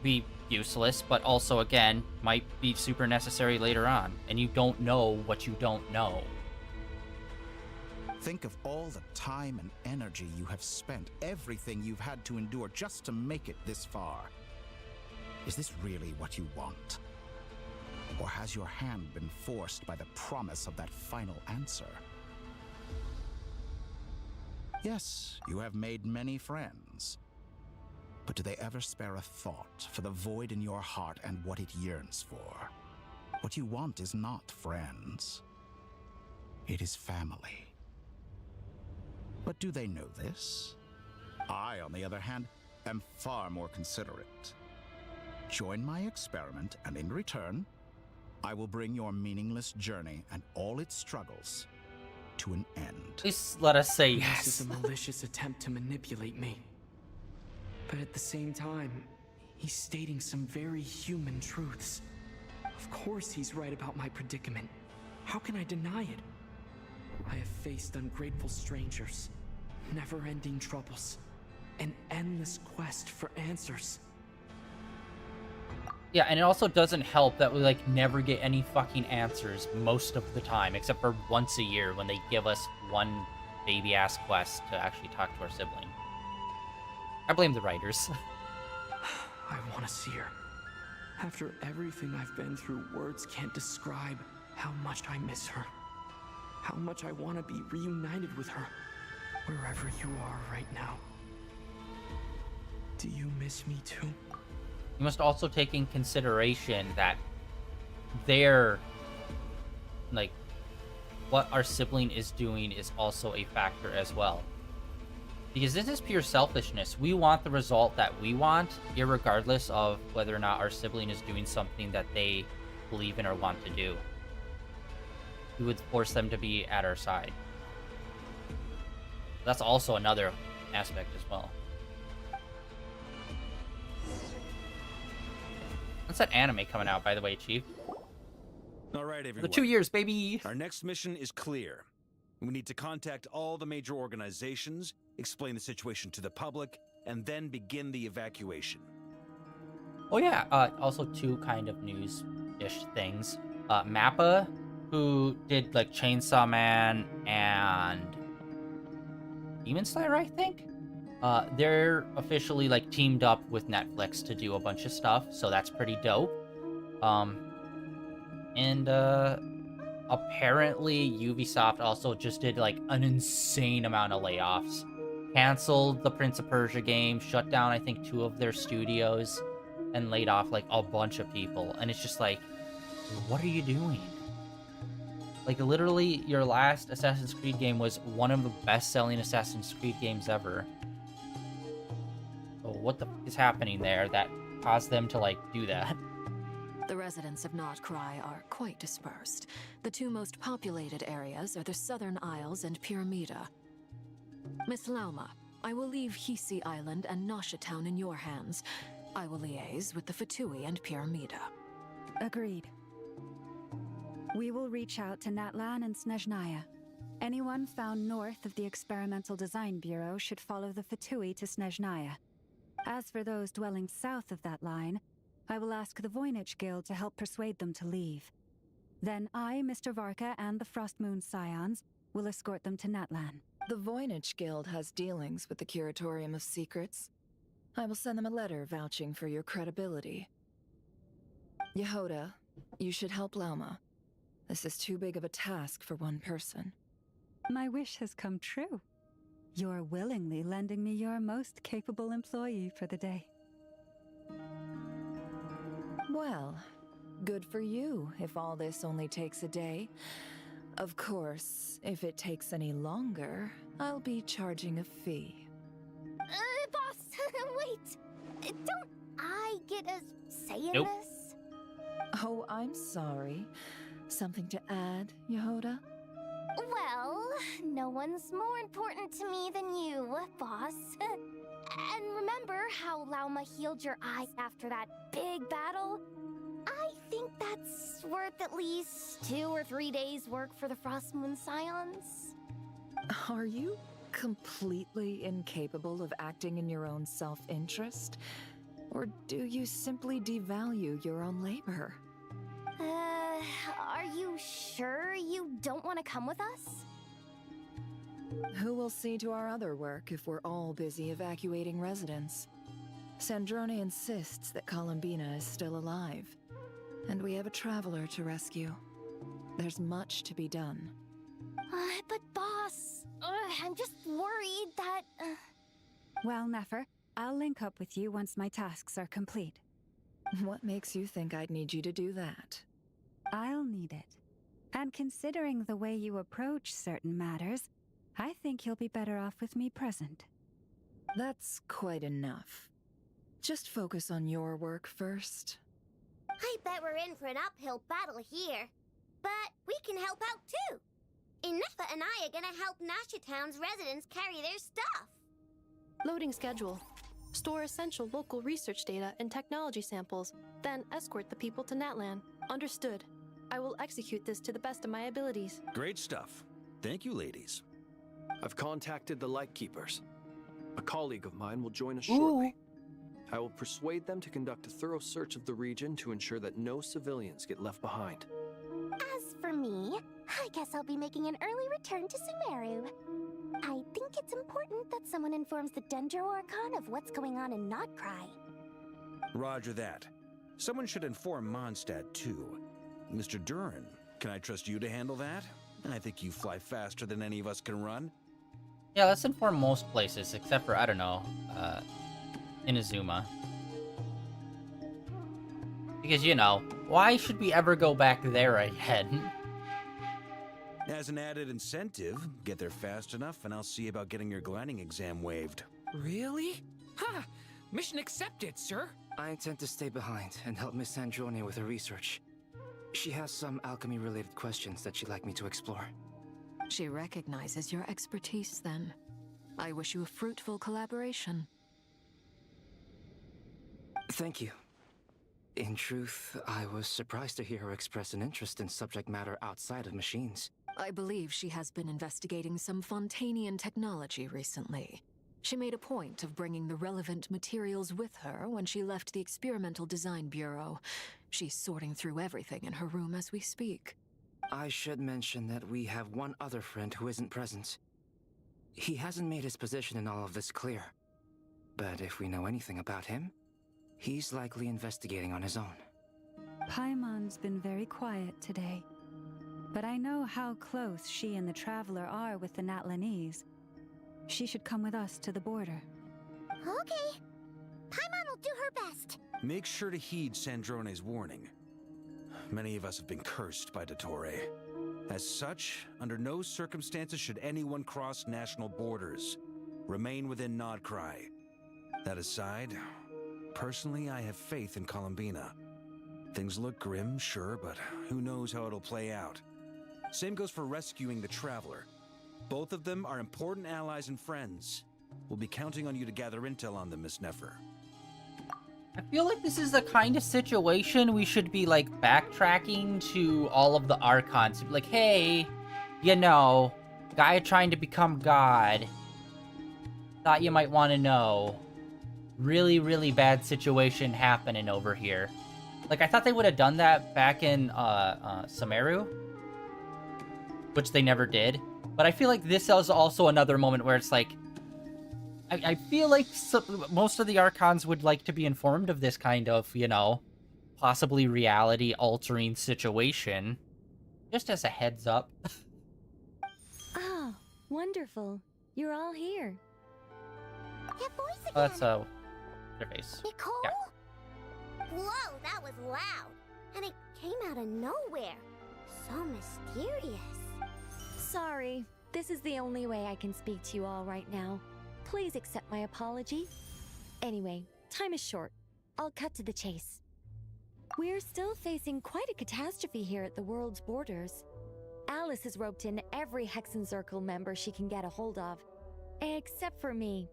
be useless, but also, again, might be super necessary later on, and you don't know what you don't know. Think of all the time and energy you have spent, everything you've had to endure just to make it this far. Is this really what you want? Or has your hand been forced by the promise of that final answer? Yes, you have made many friends. But do they ever spare a thought for the void in your heart and what it yearns for? What you want is not friends. It is family. But do they know this? I, on the other hand, am far more considerate. Join my experiment, and in return, I will bring your meaningless journey and all its struggles to an end. Please let us say yes. This is a malicious attempt to manipulate me. But at the same time, he's stating some very human truths. Of course he's right about my predicament. How can I deny it? I have faced ungrateful strangers, never-ending troubles, an endless quest for answers. Yeah, and it also doesn't help that we, like, never get any fucking answers most of the time, except for once a year when they give us one baby-ass quest to actually talk to our sibling. I blame the writers. I want to see her. After everything I've been through, words can't describe how much I miss her. How much I want to be reunited with her, wherever you are right now. Do you miss me too? You must also take in consideration that their, like, what our sibling is doing is also a factor as well. Because this is pure selfishness. We want the result that we want, irregardless of whether or not our sibling is doing something that they believe in or want to do. We would force them to be at our side. That's also another aspect as well. When's that anime coming out, by the way, Chief? All right, everyone. The 2 years, baby! Our next mission is clear. We need to contact all the major organizations, explain the situation to the public, and then begin the evacuation. Oh yeah, also two kind of news-ish things. Mappa, who did, like, Chainsaw Man and Demon Slayer, I think? They're officially, like, teamed up with Netflix to do a bunch of stuff, so that's pretty dope. Apparently Ubisoft also just did, like, an insane amount of layoffs. Canceled the Prince of Persia game, shut down, I think, 2 of their studios, and laid off, like, a bunch of people. And it's just like, what are you doing? Like, literally, your last Assassin's Creed game was one of the best-selling Assassin's Creed games ever. So what the f is happening there that caused them to, like, do that? The residents of Notcry are quite dispersed. The 2 most populated areas are the Southern Isles and Pyramida. Miss Lauma, I will leave Hisi Island and Nasha Town in your hands. I will liaise with the Fatui and Pyramida. Agreed. We will reach out to Natlan and Snezhnaya. Anyone found north of the Experimental Design Bureau should follow the Fatui to Snezhnaya. As for those dwelling south of that line, I will ask the Voynich Guild to help persuade them to leave. Then I, Mr. Varka, and the Frostmoon Scions will escort them to Natlan. The Voynich Guild has dealings with the Curatorium of Secrets. I will send them a letter vouching for your credibility. Yehoda, you should help Lauma. This is too big of a task for one person. My wish has come true. You're willingly lending me your most capable employee for the day. Well, good for you if all this only takes a day. Of course, if it takes any longer, I'll be charging a fee. Boss, wait. Don't I get a say in Nope. this? Oh, I'm sorry. Something to add, Yehoda? Well, no one's more important to me than you, boss. And remember how Lauma healed your eyes after that big battle? I think that's worth at least 2 or 3 days' work for the Frostmoon Scions. Are you completely incapable of acting in your own self-interest? Or do you simply devalue your own labor? Are you sure you don't want to come with us? Who will see to our other work if we're all busy evacuating residents? Sandrone insists that Columbina is still alive, and we have a traveler to rescue. There's much to be done. But boss, I'm just worried that... Well, Nefer, I'll link up with you once my tasks are complete. What makes you think I'd need you to do that? I'll need it. And considering the way you approach certain matters, I think you'll be better off with me present. That's quite enough. Just focus on your work first. I bet we're in for an uphill battle here. But we can help out too. Inefa and I are gonna help Nasha Town's residents carry their stuff. Loading schedule. Store essential local research data and technology samples, then escort the people to Natlan. Understood. I will execute this to the best of my abilities. Great stuff. Thank you, ladies. I've contacted the Lightkeepers. A colleague of mine will join us shortly. I will persuade them to conduct a thorough search of the region to ensure that no civilians get left behind. As for me, I guess I'll be making an early return to Sumeru. I think it's important that someone informs the Dendro Archon of what's going on in Notcry. Roger that. Someone should inform Mondstadt, too. Mr. Duran, can I trust you to handle that? I think you fly faster than any of us can run. Yeah, let's inform most places, except for, I don't know, Inazuma. Because, you know, why should we ever go back there again? As an added incentive, get there fast enough and I'll see about getting your gliding exam waived. Really? Ha! Mission accepted, sir. I intend to stay behind and help Miss Sandrone with her research. She has some alchemy-related questions that she'd like me to explore. She recognizes your expertise, then. I wish you a fruitful collaboration. Thank you. In truth, I was surprised to hear her express an interest in subject matter outside of machines. I believe she has been investigating some Fontanian technology recently. She made a point of bringing the relevant materials with her when she left the Experimental Design Bureau. She's sorting through everything in her room as we speak. I should mention that we have one other friend who isn't present. He hasn't made his position in all of this clear. But if we know anything about him, he's likely investigating on his own. Paimon's been very quiet today. But I know how close she and the Traveler are with the Natlanese. She should come with us to the border. Okay. Paimon will do her best. Make sure to heed Sandrone's warning. Many of us have been cursed by Dottore. As such, under no circumstances should anyone cross national borders. Remain within Notcry. That aside, personally I have faith in Columbina. Things look grim, sure, but who knows how it'll play out. Same goes for rescuing the Traveler. Both of them are important allies and friends. We'll be counting on you to gather intel on them, Miss Nefer. I feel like this is the kind of situation we should be, like, backtracking to all of the Archons. Like, hey, you know, guy trying to become God. Thought you might want to know. Really, really bad situation happening over here. Like, I thought they would have done that back in, Sumeru. Which they never did. But I feel like this is also another moment where it's like, I feel like most of the Archons would like to be informed of this kind of, you know, possibly reality-altering situation. Just as a heads up. Oh, wonderful. You're all here. That voice again. Oh, that's, interface. Nicole? Yeah. Whoa, that was loud. And it came out of nowhere. So mysterious. Sorry. This is the only way I can speak to you all right now. Please accept my apology. Anyway, time is short. I'll cut to the chase. We're still facing quite a catastrophe here at the world's borders. Alice has roped in every Hexenzirkel member she can get a hold of. Except for me.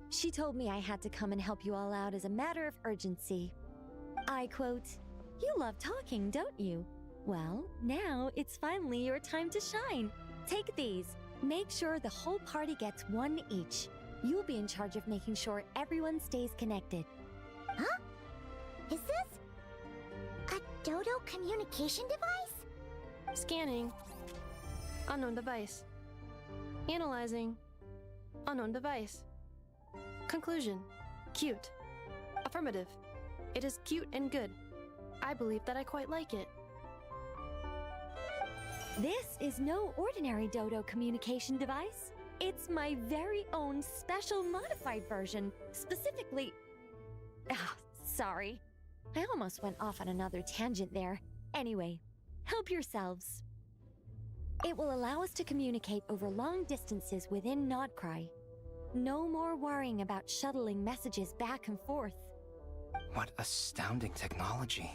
She told me I had to come and help you all out as a matter of urgency. I quote, "You love talking, don't you? Well, now it's finally your time to shine. Take these. Make sure the whole party gets one each. You'll be in charge of making sure everyone stays connected." Huh? Is this a Dodo communication device? Scanning. Unknown device. Analyzing. Unknown device. Conclusion. Cute. Affirmative. It is cute and good. I believe that I quite like it. This is no ordinary Dodo communication device. It's my very own special modified version, specifically... sorry. I almost went off on another tangent there. Anyway, help yourselves. It will allow us to communicate over long distances within Notcry. No more worrying about shuttling messages back and forth. What astounding technology.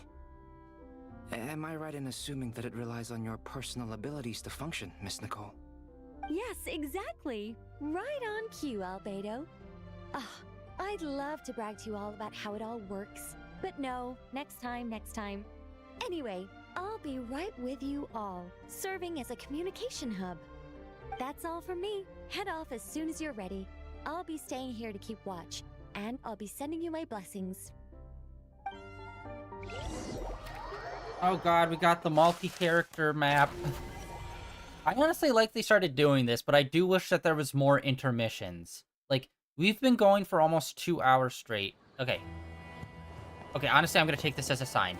Am I right in assuming that it relies on your personal abilities to function, Miss Nicole? Yes, exactly. Right on cue, Albedo. I'd love to brag to you all about how it all works. But no, next time. Anyway, I'll be right with you all, serving as a communication hub. That's all from me. Head off as soon as you're ready. I'll be staying here to keep watch. and I'll be sending you my blessings. Oh god, we got the multi-character map. I honestly like they started doing this, but I do wish that there was more intermissions. Like, we've been going for almost 2 hours straight. Okay. Okay, honestly, I'm gonna take this as a sign.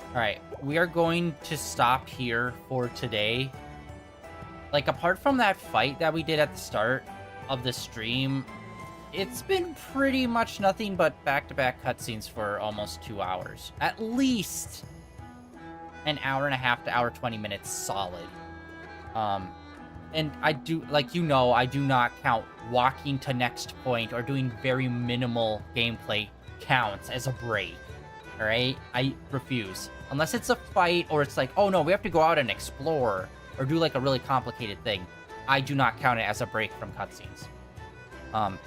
Alright, we are going to stop here for today. Like, apart from that fight that we did at the start of the stream, it's been pretty much nothing but back-to-back cutscenes for almost 2 hours. At least an hour and a half to hour 20 minutes solid. And I do, like, you know, I do not count walking to next point or doing very minimal gameplay counts as a break. Alright? I refuse. Unless it's a fight or it's like, oh no, we have to go out and explore or do like a really complicated thing. I do not count it as a break from cutscenes. But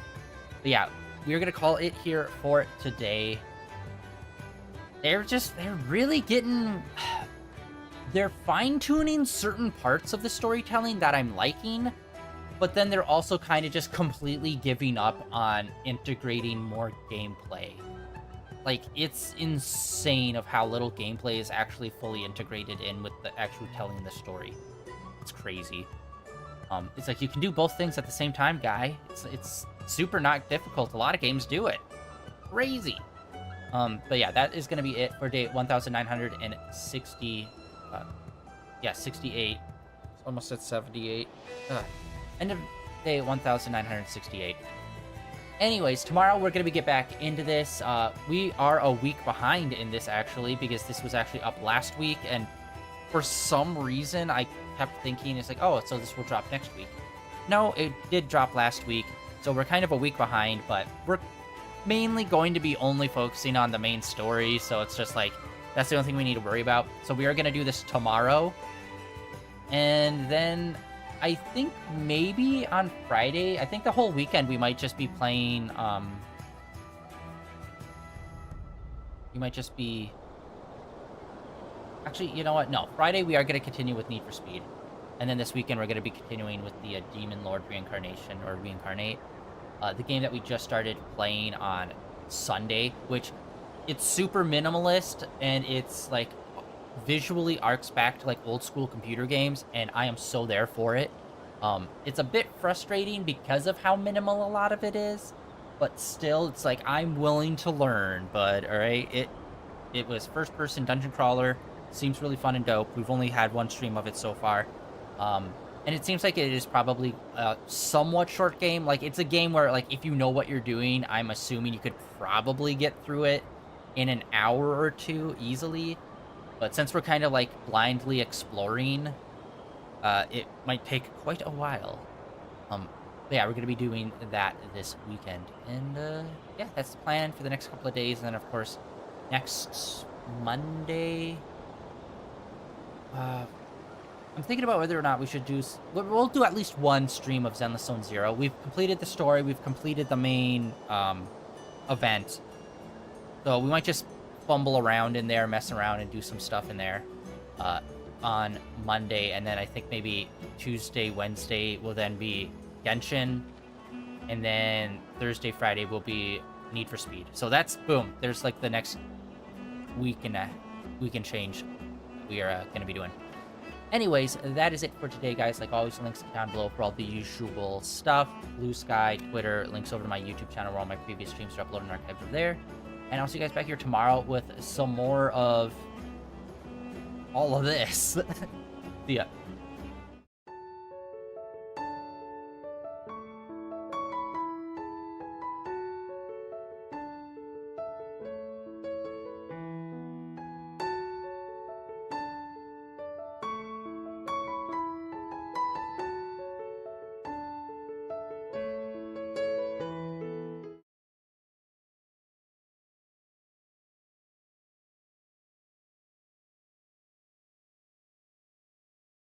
yeah, we're gonna call it here for today. They're really getting... They're fine-tuning certain parts of the storytelling that I'm liking, but then they're also kind of just completely giving up on integrating more gameplay. Like, it's insane of how little gameplay is actually fully integrated in with the actual telling the story. It's crazy. It's like, you can do both things at the same time, guy. It's super not difficult. A lot of games do it. Crazy. But yeah, that is going to be it for day 1960. Yeah, 68. Almost at 78. End of day 1968. Anyways, tomorrow we're going to get back into this. We are a week behind in this, actually, because this was actually up last week, and for some reason, I kept thinking, it's like, oh, so this will drop next week. No, it did drop last week, so we're kind of a week behind, but we're mainly going to be only focusing on the main story, so it's just like, that's the only thing we need to worry about. So we are going to do this tomorrow, and then I think maybe on Friday, I think the whole weekend we might just be playing, we might just be... Actually, you know what? No, Friday we are going to continue with Need for Speed. And then this weekend we're going to be continuing with the Demon Lord Reincarnation, or Reincarnate. The game that we just started playing on Sunday, which it's super minimalist, and it's like visually arcs back to like old school computer games, and I am so there for it. It's a bit frustrating because of how minimal a lot of it is, but still, it's like, I'm willing to learn, but alright, it was first person dungeon crawler. Seems really fun and dope. We've only had one stream of it so far. And it seems like it is probably a somewhat short game. Like, it's a game where, like, if you know what you're doing, I'm assuming you could probably get through it in an hour or two easily. But since we're kind of, like, blindly exploring, it might take quite a while. But yeah, we're going to be doing that this weekend. And, yeah, that's the plan for the next couple of days. And then, of course, next Monday... I'm thinking about whether or not we should do... We'll do at least one stream of Zenless Zone Zero. We've completed the story. We've completed the main event. So we might just fumble around in there, mess around, and do some stuff in there on Monday. And then I think maybe Tuesday, Wednesday will then be Genshin. And then Thursday, Friday will be Need for Speed. So that's, boom, there's like the next week and change we are going to be doing. Anyways, that is it for today, guys. Like always, links down below for all the usual stuff. Blue Sky, Twitter, links over to my YouTube channel where all my previous streams are uploaded and archived over there. And I'll see you guys back here tomorrow with some more of all of this. See ya.